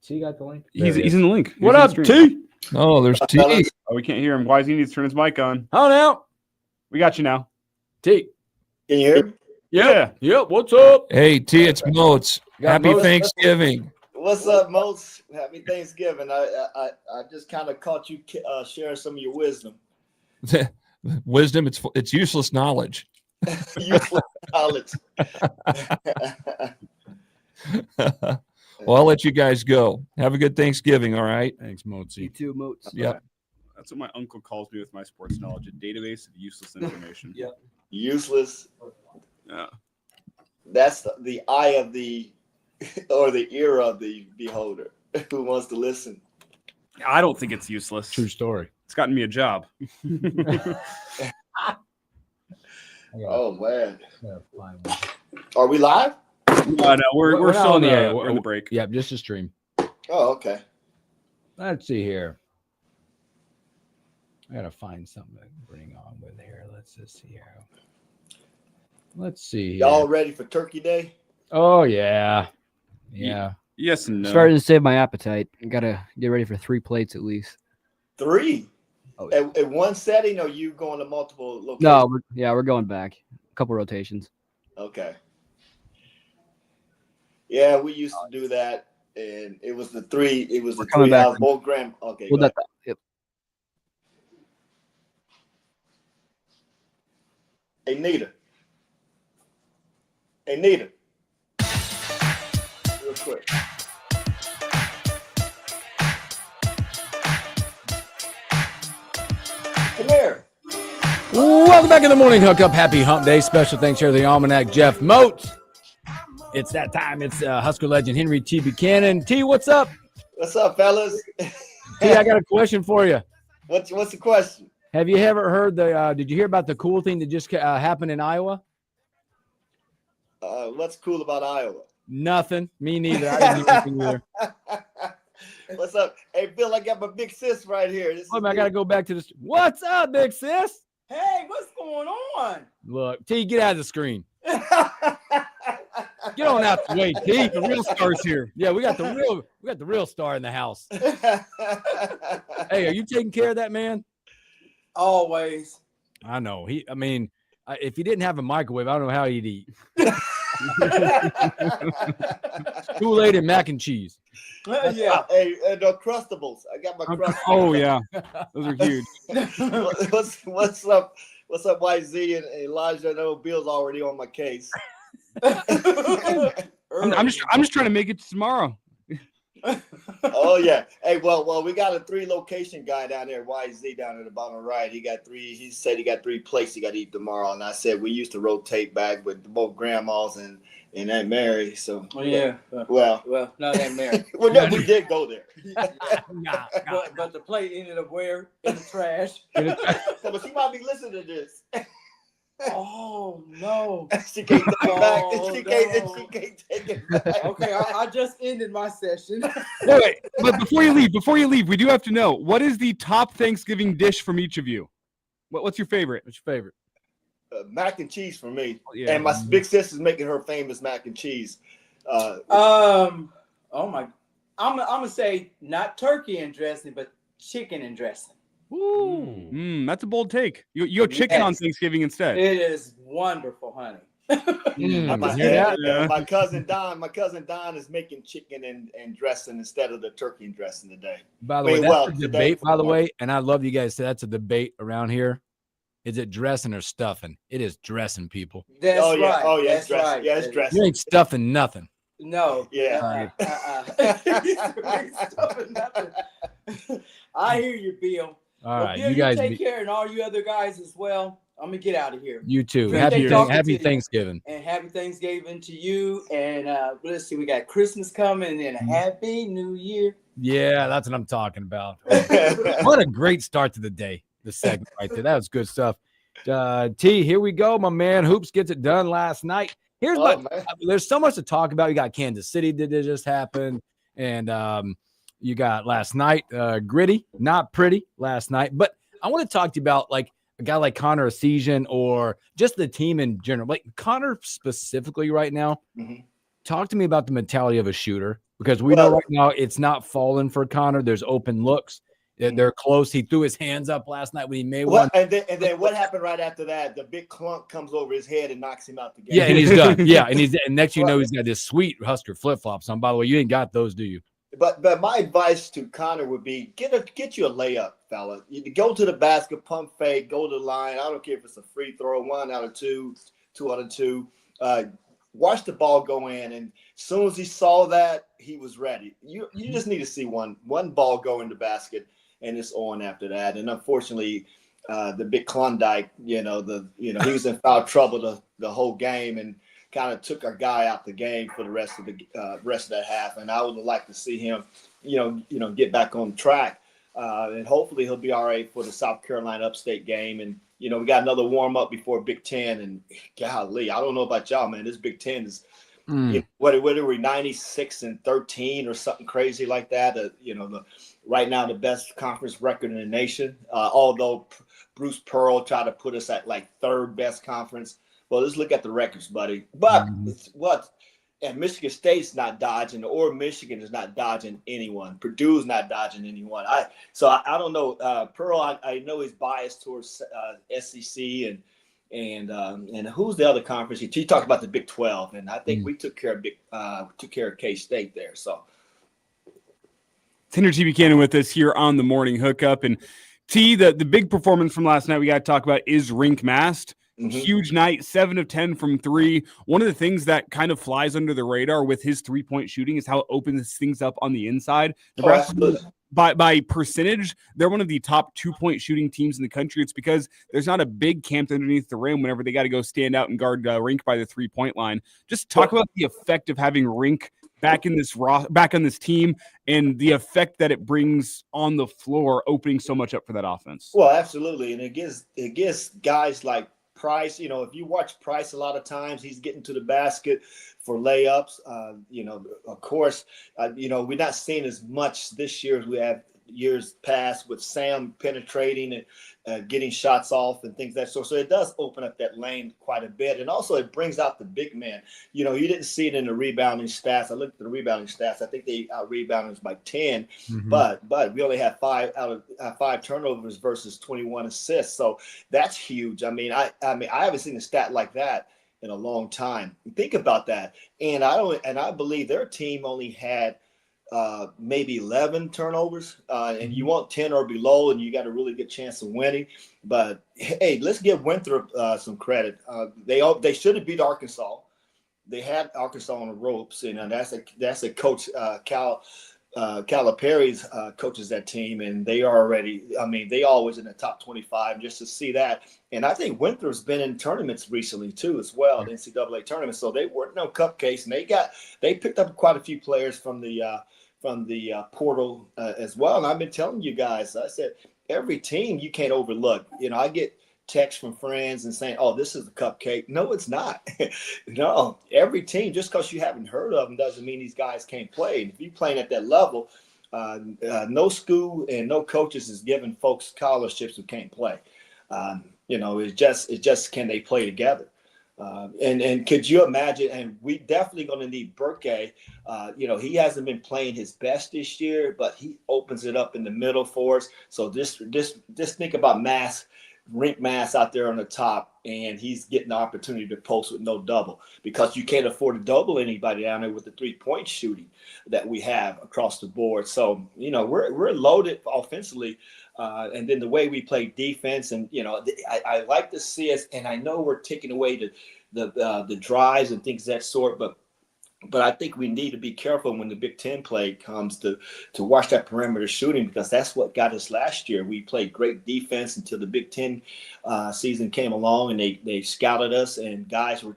T got the link. He's in the link. What up, T? Oh, there's T. Oh, we can't hear him. Why does he need to turn his mic on? Oh, now we got you now. T. Can you hear? Yep. What's up? Hey, T, it's Moats. Got Happy Moats. Thanksgiving. What's up, Moats? Happy Thanksgiving. I just kind of caught you sharing some of your wisdom. Wisdom, it's useless knowledge. Useless knowledge. Well, I'll let you guys go. Have a good Thanksgiving, all right? Thanks, Moatsy. You too, Moats. Yep. That's what my uncle calls me with my sports knowledge, a database of useless information. Yeah. Useless. Yeah. That's the eye of the, or the ear of the beholder who wants to listen. I don't think it's useless. True story. It's gotten me a job. Oh, man. Are we live? No, we're still not in the air. we're in the break. Yep, just a stream. Oh, okay. Let's see here. I gotta find something to bring on with here. Let's just see here. Let's see here. Y'all ready for Turkey Day? Oh yeah. Yeah. Yes and no. Starting to save my appetite. Gotta get ready for 3 plates at least. 3? Oh, At one setting, or you going to multiple locations? No, we're going back. A couple rotations. Okay. Yeah, we used to do that, and it was the 3. It was the 3 hours. Both gram. Okay. Yep. Hey, Nita. Hey, Nita. Real quick. Come here. Welcome back in the morning hookup. Happy hump day. Special thanks here to the Almanac, Jeff Moats. It's that time. It's Husker legend Henry T. Buchanan. T, what's up? What's up, fellas? T, I got a question for you. What's the question? Have you ever heard did you hear about the cool thing that just happened in Iowa? What's cool about Iowa? Nothing. Me neither. I didn't hear anything either. What's up? Hey, Bill, I got my big sis right here. I got to go back to this. What's up, big sis? Hey, what's going on? Look, T, get out of the screen. Get on out the way, T. The real star's here. Yeah, we got the real star in the house. Hey, are you taking care of that man? Always. I know. If he didn't have a microwave, I don't know how he'd eat. Kool-Aid and mac and cheese. Yeah. Hey, the Crustables. I got my Crustables. Oh yeah, those are huge. What's up? What's up, YZ and Elijah? I know Bill's already on my case. I'm just trying to make it tomorrow. Oh yeah. Hey, well, we got a 3 location guy down there, YZ, down at the bottom right. He got 3. He said he got 3 plates he got to eat tomorrow, and I said we used to rotate back with both grandmas and Aunt Mary. So yeah. Well, not Aunt Mary. Well, no, we did go there. But the plate ended up where? In the trash. But she might be listening to this. Oh no! She can't take it back. She can't take it back. Okay, I just ended my session. Wait, but before you leave, we do have to know, what is the top Thanksgiving dish from each of you? What's your favorite? What's your favorite? Mac and cheese for me. Yeah. And my big sister's making her famous mac and cheese. Oh my! I'm gonna say not turkey and dressing, but chicken and dressing. Ooh. That's a bold take. You go chicken on Thanksgiving instead. It is wonderful, honey. My cousin Don is making chicken and dressing instead of the turkey and dressing today. By the way, that's a debate, by the way, and I love you guys say that's a debate around here. Is it dressing or stuffing? It is dressing, people. That's right. Oh yeah, that's right. Yeah, it's dressing. You ain't stuffing nothing. No. Yeah. I hear you, Bill. All right, Bill, you guys take care, and all you other guys as well. I'm gonna get out of here. You too. Good Happy talking to Thanksgiving. you. And happy Thanksgiving to you. And let's see, we got Christmas coming, and a happy New Year. Yeah, that's what I'm talking about. What a great start to the day. The segment right there. That was good stuff. T, here we go, my man. Hoops gets it done last night. There's so much to talk about. You got Kansas City that just happened, and you got last night, gritty, not pretty last night. But I want to talk to you about like a guy like Connor Essegian or just the team in general. Like Connor specifically right now. Mm-hmm. Talk to me about the mentality of a shooter, because we know right now it's not falling for Connor. There's open looks. They're close. He threw his hands up last night when he made Well, one. and then what happened right after that? The big clunk comes over his head and knocks him out the game. Yeah, and he's done. Yeah, and next you know he's got this sweet Husker flip flops on. By the way, you ain't got those, do you? But my advice to Connor would be get you a layup, fella. You go to the basket, pump fake, go to the line. I don't care if it's a free throw, 1 out of 2, 2 out of 2. Watch the ball go in, and as soon as he saw that, he was ready. You just need to see one ball go in the basket, and it's on after that. And unfortunately, the big Klondike, he was in foul trouble the whole game, and kind of took our guy out the game for the rest of that half. And I would like to see him, get back on track, and hopefully he'll be all right for the South Carolina Upstate game. And we got another warm up before Big Ten. And golly, I don't know about y'all, man. This Big Ten is what are we 96-13 or something crazy like that? Right now the best conference record in the nation. Although Bruce Pearl tried to put us at like third best conference. Well, let's look at the records, buddy. But and Michigan State's not dodging, or Michigan is not dodging anyone. Purdue's not dodging anyone. I don't know. Pearl, I know he's biased towards SEC and who's the other conference? He talked about the Big 12, and I think we took care of K-State there. So, Tanner T. Buchanan with us here on the Morning Hookup, and T. The big performance from last night we got to talk about is Rink Mast. Huge night, 7 of 10 from 3. One of the things that kind of flies under the radar with his 3-point shooting is how it opens things up on the inside. Nebraska, by percentage, they're one of the top 2-point shooting teams in the country. It's because there's not a big camped underneath the rim whenever they got to go stand out and guard Rink by the 3-point line. Just talk about the effect of having Rink back on this team and the effect that it brings on the floor, opening so much up for that offense. Well, absolutely, and it gives guys like Price, if you watch Price a lot of times, he's getting to the basket for layups. Of course, we're not seeing as much this year as we have years past with Sam penetrating and getting shots off and things that sort. So it does open up that lane quite a bit. And also it brings out the big man. You didn't see it in the rebounding stats. I looked at the rebounding stats. I think they out-rebounded by 10, but we only had 5 turnovers versus 21 assists. So that's huge. I mean, I haven't seen a stat like that in a long time. Think about that. And I believe their team only had maybe 11 turnovers, and you want 10 or below, and you got a really good chance of winning. But hey, let's give Winthrop some credit. They should have beat Arkansas. They had Arkansas on the ropes, and that's a coach Calipari's coaches that team, and they are already. I mean, they always in the top 25. Just to see that, and I think Winthrop's been in tournaments recently too, as well, the NCAA tournament. So they weren't no cupcakes, and they picked up quite a few players from the portal as well. And I've been telling you guys, I said every team you can't overlook. I get texts from friends and saying, "Oh, this is a cupcake." No, it's not. No, every team, just because you haven't heard of them doesn't mean these guys can't play. And if you're playing at that level, no school and no coaches is giving folks scholarships who can't play. It's just can they play together? And could you imagine? And we definitely going to need Burke. He hasn't been playing his best this year, but he opens it up in the middle for us. So just think about Rink Mast out there on the top, and he's getting the opportunity to post with no double, because you can't afford to double anybody down there with the 3-point shooting that we have across the board. So we're loaded offensively, and then the way we play defense, and I like to see us. And I know we're taking away the drives and things of that sort, but I think we need to be careful when the Big Ten play comes to watch that perimeter shooting, because that's what got us last year. We played great defense until the Big Ten season came along, and they scouted us, and guys were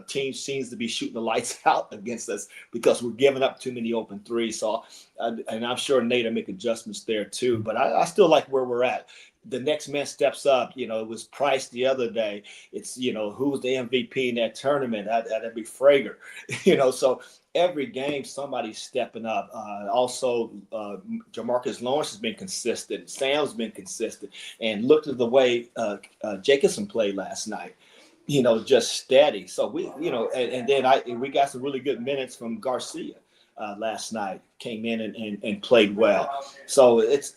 team seems to be shooting the lights out against us because we're giving up too many open threes. So, and I'm sure Nate will make adjustments there too, but I still like where we're at. The next man steps up. It was Price the other day. It's, who's the MVP in that tournament? That'd be Frager. So every game somebody's stepping up. Also, Jamarcus Lawrence has been consistent. Sam's been consistent. And look at the way Jacobson played last night. Just steady. So we, and then we got some really good minutes from Garcia. last night, came in and played well. So it's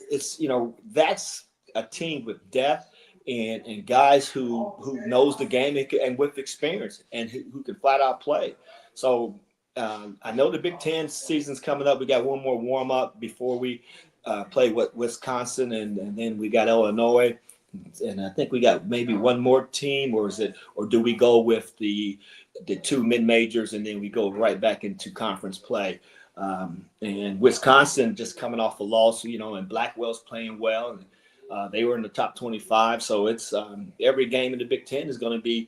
that's a team with depth and guys who knows the game and with experience and who can flat out play. So I know the Big Ten season's coming up. We got one more warm up before we play Wisconsin, and then we got Illinois, and I think we got maybe one more team, or do we go with the two mid majors and then we go right back into conference play? And Wisconsin just coming off a loss, and Blackwell's playing well, and they were in the top 25. So it's every game in the Big Ten is going to be,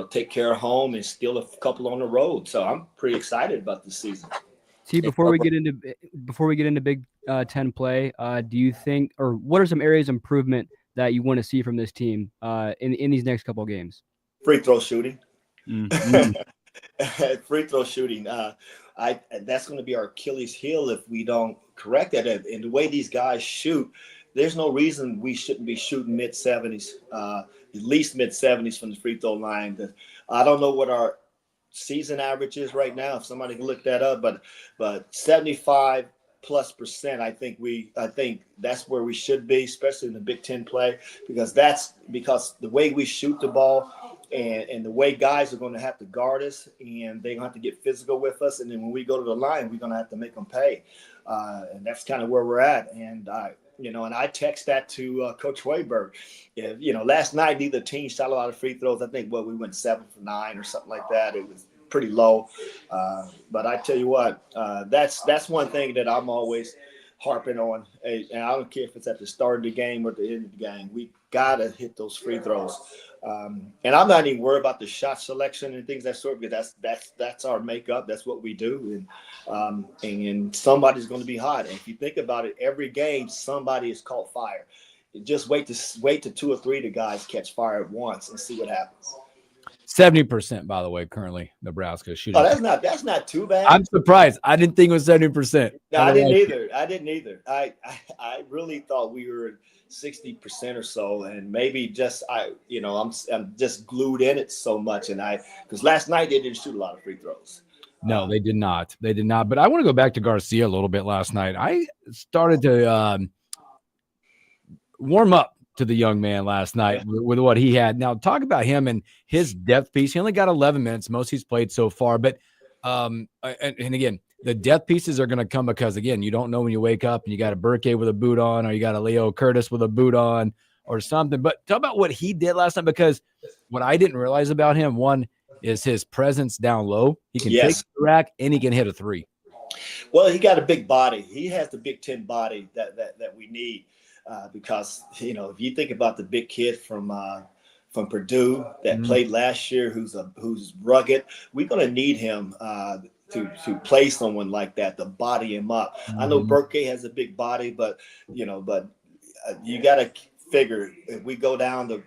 take care of home and steal a couple on the road. So I'm pretty excited about this season. See, before we get into Big Ten play, do you think, or what are some areas of improvement that you want to see from this team in these next couple of games? Free throw shooting. Mm-hmm. Free throw shooting. That's going to be our Achilles heel if we don't correct that. And the way these guys shoot, there's no reason we shouldn't be shooting mid-70s, at least mid-70s from the free throw line. I don't know what our season average is right now, if somebody can look that up, but 75+%, I think that's where we should be, especially in the Big Ten play, because the way we shoot the ball and the way guys are going to have to guard us, and they're going to have to get physical with us, and then when we go to the line, we're going to have to make them pay, and that's kind of where we're at. And and I text that to Coach Hoiberg. Last night neither team shot a lot of free throws. I think we went 7 for 9 or something like that. It was pretty low, but I tell you what, that's one thing that I'm always harping on, and I don't care if it's at the start of the game or at the end of the game. We gotta hit those free throws, and I'm not even worried about the shot selection and things that sort, because that's our makeup. That's what we do, and somebody's going to be hot. And if you think about it, every game somebody is caught fire. Just wait to 2 or 3 of the guys catch fire at once and see what happens. 70%, by the way, currently Nebraska shooting. Oh, that's not too bad. I'm surprised. I didn't think it was 70%. No, I didn't either. I really thought we were 60% or so, and maybe I'm just glued in it so much, because last night they didn't shoot a lot of free throws. No, they did not. They did not. But I want to go back to Garcia a little bit last night. I started to warm up to the young man last night with what he had. Now, talk about him and his depth piece. He only got 11 minutes, most he's played so far. But, and again, the depth pieces are going to come because, again, you don't know when you wake up and you got a Burke with a boot on, or you got a Leo Curtis with a boot on or something. But talk about what he did last night, because what I didn't realize about him, one, is his presence down low. He can take the rack and he can hit a three. Well, he got a big body. He has the Big Ten body that we need. Because if you think about the big kid from Purdue that played last year, who's rugged, we're going to need him to play someone like that, to body him up. I know Burke has a big body, but you got to figure if we go down to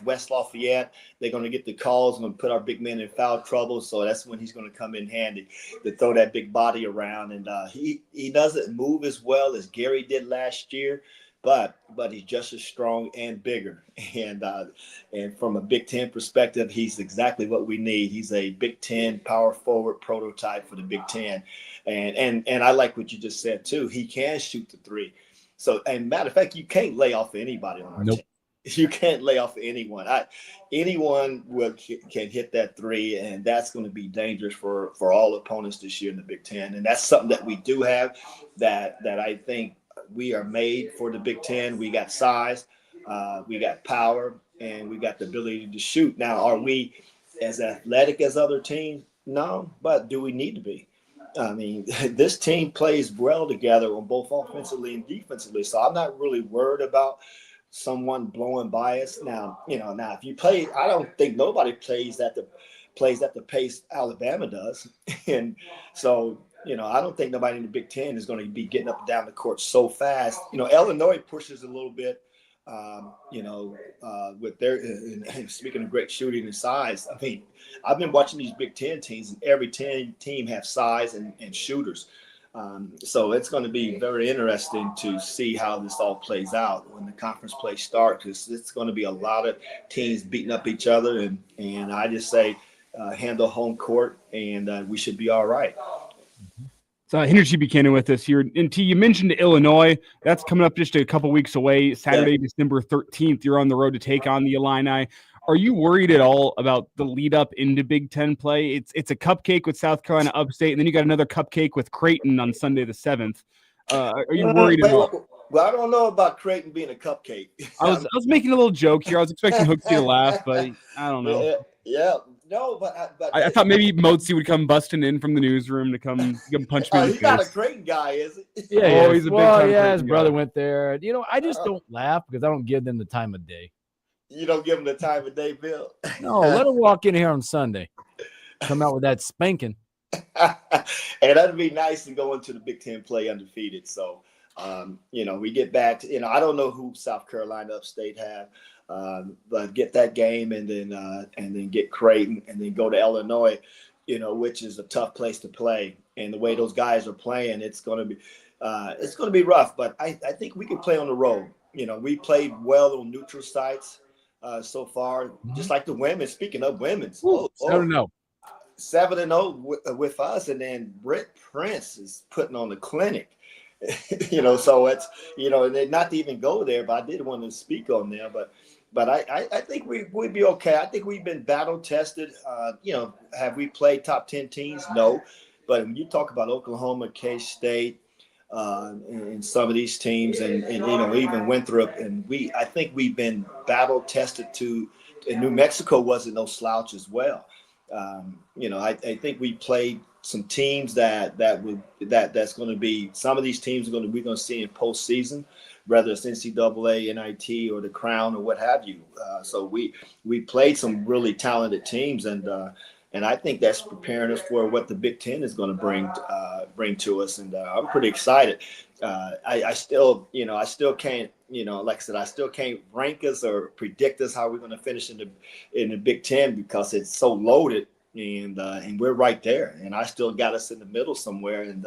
West Lafayette, they're going to get the calls and put our big men in foul trouble. So that's when he's going to come in handy to throw that big body around. And he doesn't move as well as Gary did last year. But he's just as strong and bigger, and from a Big Ten perspective, he's exactly what we need. He's a Big Ten power forward prototype for the Big Ten, and I like what you just said too. He can shoot the three. So, and matter of fact, you can't lay off anybody on our team. You can't lay off anyone. Anyone can hit that three, and that's going to be dangerous for all opponents this year in the Big Ten. And that's something that we do have that I think. We are made for the Big Ten. We got size, we got power, and we got the ability to shoot. Now, are we as athletic as other teams? No, but do we need to be? I mean, this team plays well together on both offensively and defensively, so I'm not really worried about someone blowing by us. Now if you play, I don't think nobody plays at the pace Alabama does, and so. I don't think nobody in the Big Ten is going to be getting up and down the court so fast. Illinois pushes a little bit, with their speaking of great shooting and size. I mean, I've been watching these Big Ten teams, and every team have size and shooters. So it's going to be very interesting to see how this all plays out when the conference play starts, because it's going to be a lot of teams beating up each other. And I just say handle home court, and we should be all right. So Henry Buchanan with us here. And T, you mentioned Illinois. That's coming up just a couple weeks away. Saturday, December 13th. You're on the road to take on the Illini. Are you worried at all about the lead up into Big Ten play? It's a cupcake with South Carolina Upstate, and then you got another cupcake with Creighton on Sunday the 7th. Are you worried at all? Well, I don't know about Creighton being a cupcake. I was making a little joke here. I was expecting Hooksy to laugh, but I don't know. Yeah. No, but I thought maybe Mozi would come busting in from the newsroom to come punch me in the he's not a face. Creighton guy, is he? Yeah, he's a big well, time yeah, his Creighton brother guy. went there. I just don't laugh because I don't give them the time of day. You don't give him the time of day, Bill. No, let him walk in here on Sunday. Come out with that spanking. And that'd be nice to go into the Big Ten play undefeated. So, we get back to, I don't know who South Carolina Upstate have, but get that game and then get Creighton and then go to Illinois, which is a tough place to play. And the way those guys are playing, it's going to be rough. But I think we can play on the road. We played well on neutral sites so far, just like the women. Speaking of women's, 7-0. 7-0 with us, and then Britt Prince is putting on the clinic. So it's they not to even go there, but I did want to speak on there. But I think we'd be okay. I think we've been battle tested. Have we played top 10 teams? No. But when you talk about Oklahoma, K-State, and some of these teams, and even Winthrop, and I think we've been battle tested to. And New Mexico wasn't no slouch as well. I think we played some teams that's going to be, some of these teams we're going to see in postseason, whether it's NCAA, NIT, or the Crown, or what have you. So we played some really talented teams, and I think that's preparing us for what the Big Ten is going to bring to us. And I'm pretty excited. I still can't, like I said, I still can't rank us or predict us how we're going to finish in the Big Ten because it's so loaded, and we're right there. And I still got us in the middle somewhere, and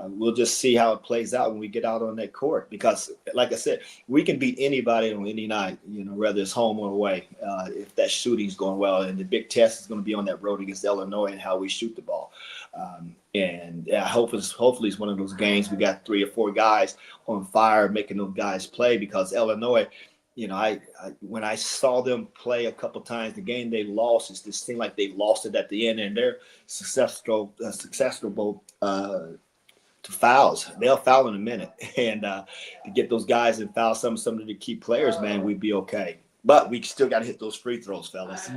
we'll just see how it plays out when we get out on that court. Because, like I said, we can beat anybody on any night, whether it's home or away, if that shooting's going well. And the big test is going to be on that road against Illinois and how we shoot the ball. Hopefully it's one of those games we got 3 or 4 guys on fire making those guys play, because Illinois, when I saw them play a couple times, the game they lost, it just seemed like they lost it at the end, and they're successful to fouls. They'll foul in a minute, and to get those guys and foul some of the key players, man, we'd be okay. But we still got to hit those free throws, fellas.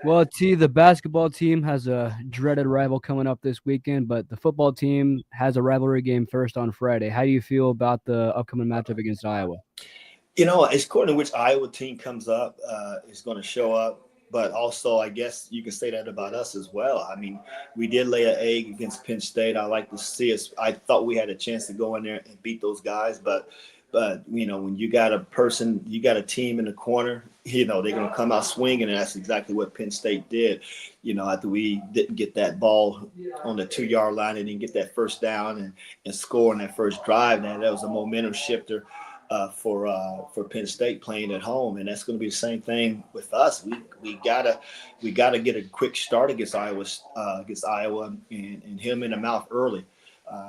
Well, T, the basketball team has a dreaded rival coming up this weekend, but the football team has a rivalry game first on Friday. How do you feel about the upcoming matchup against Iowa? It's according to which Iowa team comes up is going to show up. But also, I guess you can say that about us as well. I mean, we did lay an egg against Penn State. I like to see us. I thought we had a chance to go in there and beat those guys. But when you got a team in the corner, they're going to come out swinging, and that's exactly what Penn State did. After we didn't get that ball on the 2-yard line and didn't get that first down and score on that first drive, that was a momentum shifter for Penn State playing at home, and that's going to be the same thing with us. We gotta get a quick start against Iowa and hit them in the mouth early,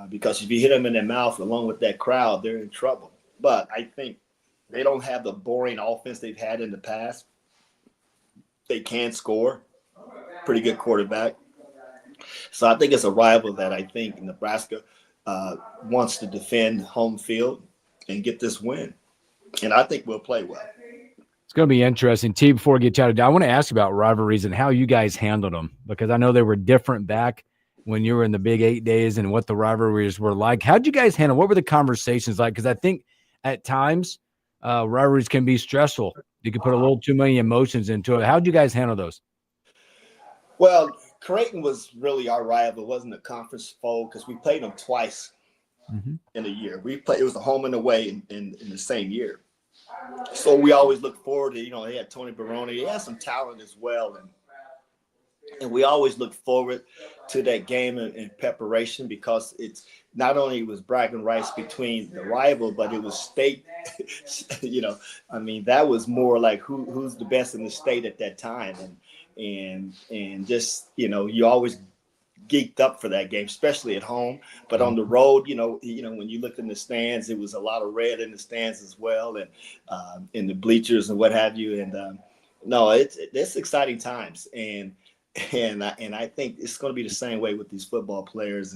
because if you hit them in the mouth along with that crowd, they're in trouble. But I think they don't have the boring offense they've had in the past. They can score. Pretty good quarterback. So I think it's a rival that I think Nebraska wants to defend home field and get this win. And I think we'll play well. It's going to be interesting. T, before we get chatted down, I want to ask you about rivalries and how you guys handled them, because I know they were different back when you were in the Big 8 days and what the rivalries were like. How'd you guys handle? What were the conversations like? Because I think at times rivalries can be stressful. You can put a little too many emotions into it. How'd you guys handle those? Well, Creighton was really our rival. It wasn't a conference foe because we played them twice in a year. It was a home and away in the same year. So we always look forward to, they had Tony Baroni. He had some talent as well. And we always look forward to that game in preparation, because it's not only was bragging rights between the rival, but it was state, that was more like who's the best in the state at that time. And just, you always geeked up for that game, especially at home. But on the road, when you look in the stands, it was a lot of red in the stands as well, and in the bleachers and what have you. And no, it's exciting times, and I think it's going to be the same way with these football players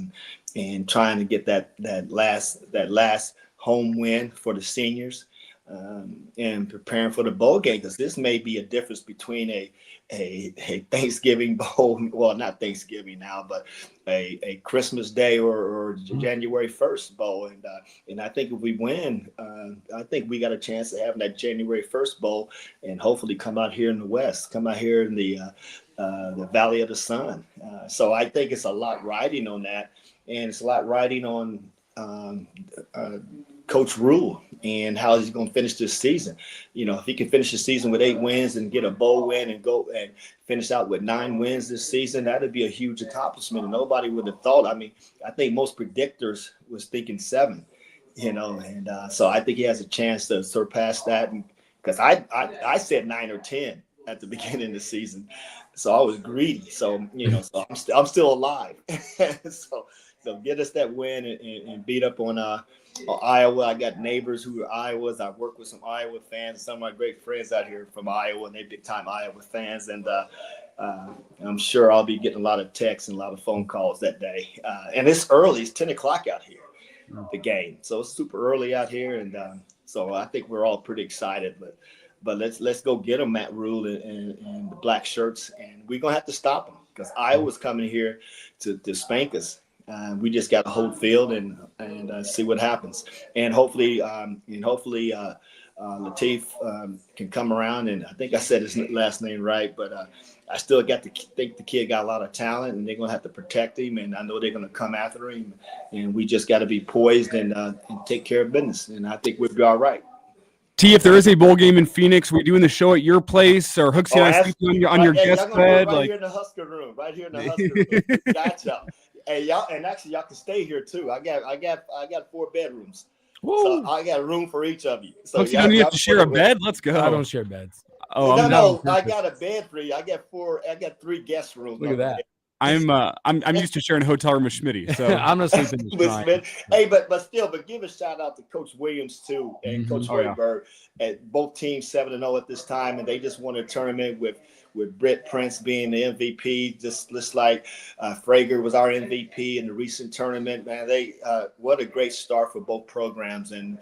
and trying to get that last home win for the seniors. And preparing for the bowl game, because this may be a difference between a Thanksgiving bowl, well, not Thanksgiving now, but a Christmas Day or January 1st bowl. And I think if we win, I think we got a chance of having that January 1st bowl and hopefully come out here in the West, come out here in the Valley of the Sun. So I think it's a lot riding on that, and it's a lot riding on Coach Rule and how he's going to finish this season. If he can finish the season with 8 wins and get a bowl win and go and finish out with 9 wins this season, that'd be a huge accomplishment. And nobody would have thought. I mean, I think most predictors was thinking 7, and so I think he has a chance to surpass that. Because I said 9 or 10 at the beginning of the season, so I was greedy. So so I'm still alive. So get us that win and beat up on Iowa. I got neighbors who are Iowas. I work with some Iowa fans, some of my great friends out here from Iowa, and they're big time Iowa fans. And I'm sure I'll be getting a lot of texts and a lot of phone calls that day. And it's early; it's 10 o'clock out here, the game. So it's super early out here, and so I think we're all pretty excited. But let's go get them, Matt Rule and the black shirts, and we're gonna have to stop them because Iowa's coming here to spank us. We just got to hold field and see what happens, and hopefully Latif can come around. And I think I said his last name right, but I still think the kid got a lot of talent, and they're gonna have to protect him. And I know they're gonna come after him, and we just got to be poised and take care of business. And I think we'll be all right. T, if there is a bowl game in Phoenix, we doing the show at your place, or Hooksy and I sleep on your guest bed, right here in the Husker room, Gotcha. Hey, y'all, and actually y'all can stay here too. I got 4 bedrooms. Woo. So I got a room for each of you. So Hooksy, don't you have to share a bed? Let's go. I don't share beds. Oh, no, I got a bed for you. I got 3 guest rooms. Look at that. I'm used to sharing a hotel room with Schmitty, so I'm not sleeping with Schmitty. Hey, but give a shout out to Coach Williams too and Coach Hoiberg. At both teams 7-0 at this time, and they just won a tournament with Britt Prince being the MVP, just like Frager was our MVP in the recent tournament. Man, they what a great start for both programs and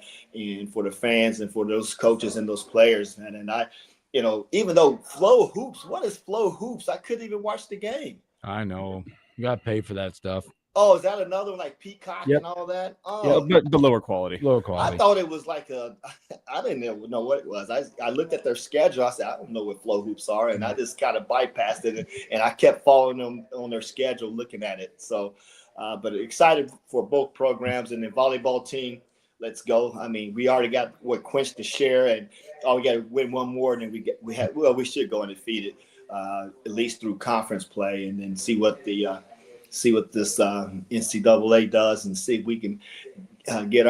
for the fans and for those coaches and those players, man. And I, even though Flow Hoops, what is Flow Hoops? I couldn't even watch the game. I know. You got to pay for that stuff. Oh, is that another one like Peacock and all that? Oh, yeah, but lower quality. I thought it was like I didn't know what it was. I looked at their schedule. I said, I don't know what Flow Hoops are. And I just kind of bypassed it. And I kept following them on their schedule, looking at it. So, but excited for both programs and the volleyball team. Let's go. I mean, we already got Quince to share, and we got to win one more. And then we should go undefeated, at least through conference play, and then see what this NCAA does, and see if we can get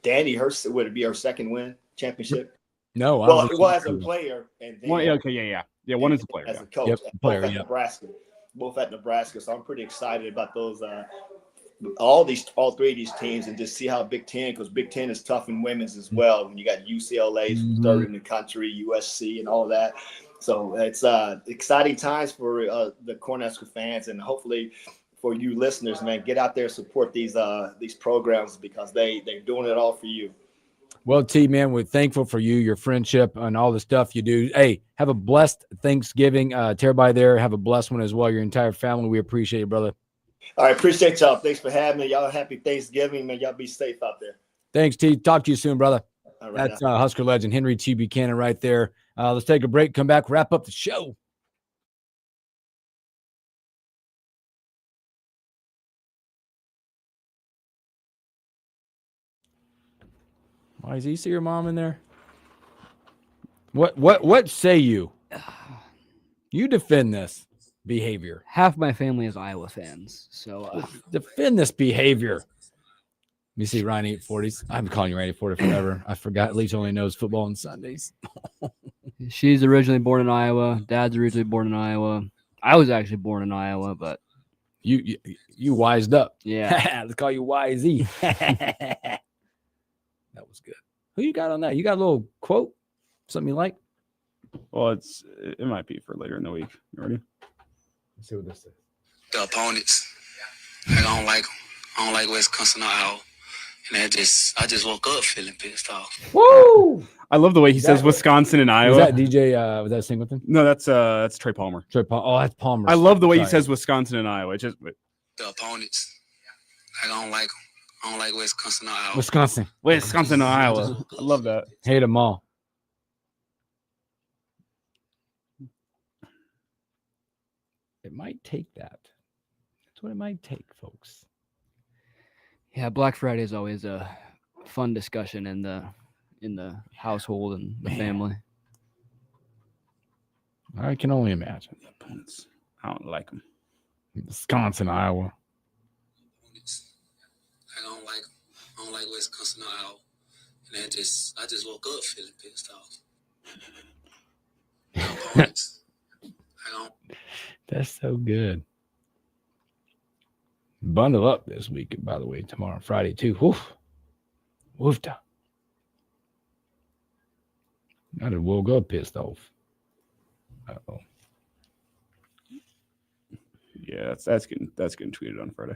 Danny. Would it be our second win championship? No, well, as a player, and then one is a player, as a coach, Nebraska, both at Nebraska. So I'm pretty excited about those. All 3 of these teams, and just see how Big Ten, because Big Ten is tough in women's as well. When you got UCLA, 3rd in the country, USC, and all that. So it's exciting times for the Cornhusker fans, and hopefully for you listeners, man, get out there, support these programs, because they're doing it all for you. Well, T, man, we're thankful for you, your friendship, and all the stuff you do. Hey, have a blessed Thanksgiving to everybody there. Have a blessed one as well, your entire family. We appreciate it, brother. All right, appreciate y'all. Thanks for having me. Y'all happy Thanksgiving, man. Y'all be safe out there. Thanks, T. Talk to you soon, brother. All right, that's Husker legend Henry T. Buchanan right there. Let's take a break, come back, wrap up the show. Why does he see your mom in there? What say you? You defend this behavior. Half my family is Iowa fans, so defend this behavior. Let me see, Ryan 840s. I've been calling you Ryan 840 forever. I forgot Leach only knows football on Sundays. She's originally born in Iowa. Dad's originally born in Iowa. I was actually born in Iowa, but You wised up. Yeah. Let's call you YZ. That was good. Who you got on that? You got a little quote? Something you like? Well, it might be for later in the week. You ready? Let's see what this is. The opponents, I don't like them. I don't like Wisconsin or Iowa. And I just woke up feeling pissed off. Woo! I love the way he says Wisconsin and Iowa. Was that DJ? Was that Singleton? No, that's Trey Palmer. Oh, that's Palmer. I love the way he Sorry. says Wisconsin and Iowa. The opponents, I don't like them. I don't like Wisconsin or Iowa. Wisconsin or Iowa. I love that. Hate them all. It might take that. That's what it might take, folks. Yeah, Black Friday is always a fun discussion in the household and the family. I can only imagine. Opponents, I don't like them. Wisconsin, Iowa. I don't like them. I don't like Wisconsin or Iowa. And I just woke up feeling pissed off. The opponents, I don't. That's so good. Bundle up this week, by the way, tomorrow, Friday, too. Woof. Woofta. I just woke up pissed off. Uh-oh. Yeah, that's getting tweeted on Friday.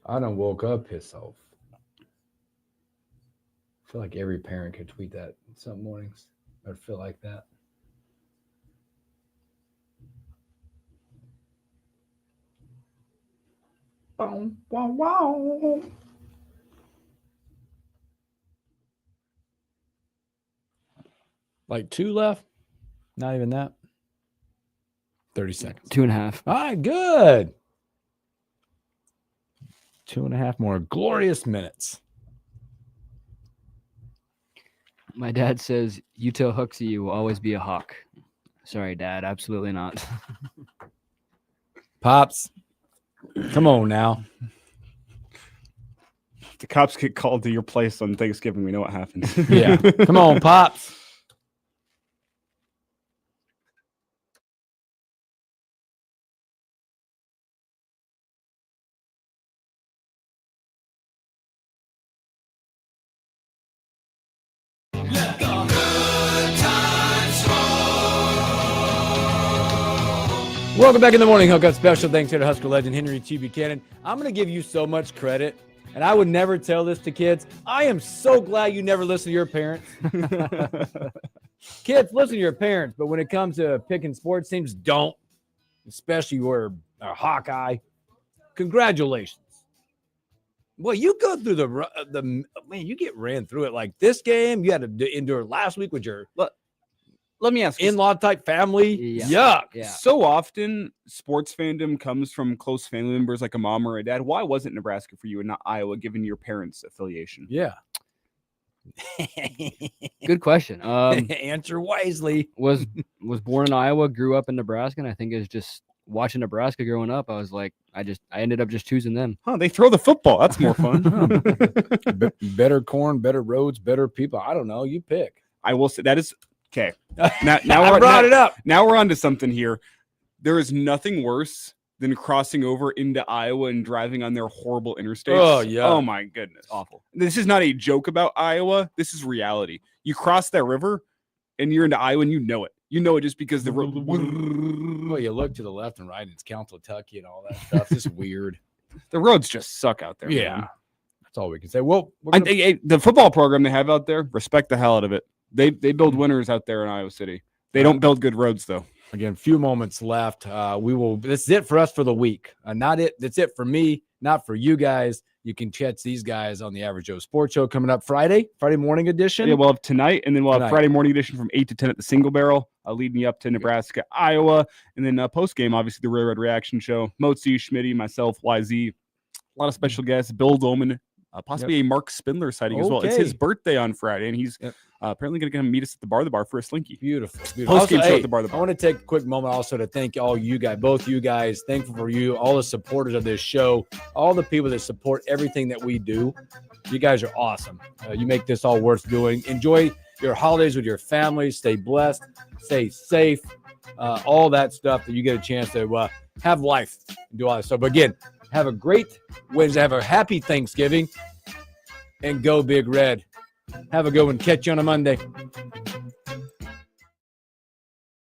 I done woke up pissed off. I feel like every parent could tweet that some mornings. I feel like that. Wow, wow, wow. Like 2 left? Not even that. 30 seconds. 2.5. All right, good. 2.5 more glorious minutes. My dad says, you tell Hooksy you will always be a hawk. Sorry, Dad. Absolutely not. Pops, come on now. If the cops get called to your place on Thanksgiving, we know what happens. Yeah. Come on, Pops. Welcome back in the morning Hookup. Special thanks here to Husker legend Henry T. Buchanan. I'm going to give you so much credit, and I would never tell this to kids. I am so glad you never listen to your parents. Kids, listen to your parents, but when it comes to picking sports teams, don't. Especially you're a Hawkeye. Congratulations. Boy, you go through the man, you get ran through it like this game. You had to endure last week with your let me ask you, in-law type family. Yuck. Yeah. So often sports fandom comes from close family members like a mom or a dad. Why wasn't Nebraska for you and not Iowa, given your parents' affiliation? Yeah. Good question. Answer wisely. Was born in Iowa, grew up in Nebraska, and I think it's just watching Nebraska growing up. I was like, I ended up just choosing them. Huh, they throw the football. That's more fun. Better corn, better roads, better people. I don't know. You pick. I will say that is okay. Now I brought it up. Now we're on to something here. There is nothing worse than crossing over into Iowa and driving on their horrible interstates. Oh, yeah. Oh, my goodness. Awful. This is not a joke about Iowa. This is reality. You cross that river and you're into Iowa and you know it. You know it just because the road. Well, you look to the left and right, and it's Council Tucky and all that stuff. It's weird. The roads just suck out there. Yeah. Man. That's all we can say. Well, the football program they have out there, respect the hell out of it. They build winners out there in Iowa City. They don't build good roads, though. Again, few moments left. This is it for us for the week. That's it for me, not for you guys. You can catch these guys on the Average Joe Sports Show coming up Friday morning edition. Yeah, we'll have tonight, and then we'll have Tonight. Friday morning edition from 8 to 10 at the Single Barrel, leading you up to Nebraska, Iowa, and then post-game, obviously, the Railroad Reaction Show. Motzi, Schmitty, myself, YZ, a lot of special guests, Bill Dolman, possibly a Mark Spindler sighting as well. It's his birthday on Friday, and he's apparently going to meet us at the bar for a Slinky. Beautiful. Post-game Also, show at the bar. I want to take a quick moment also to thank all you guys, both you guys. Thankful for you, all the supporters of this show, all the people that support everything that we do. You guys are awesome. You make this all worth doing. Enjoy your holidays with your family. Stay blessed, stay safe, all that stuff that you get a chance to have life and do all that stuff. But again, have a great Wednesday. Have a happy Thanksgiving, and go Big Red. Have a good one. Catch you on a Monday.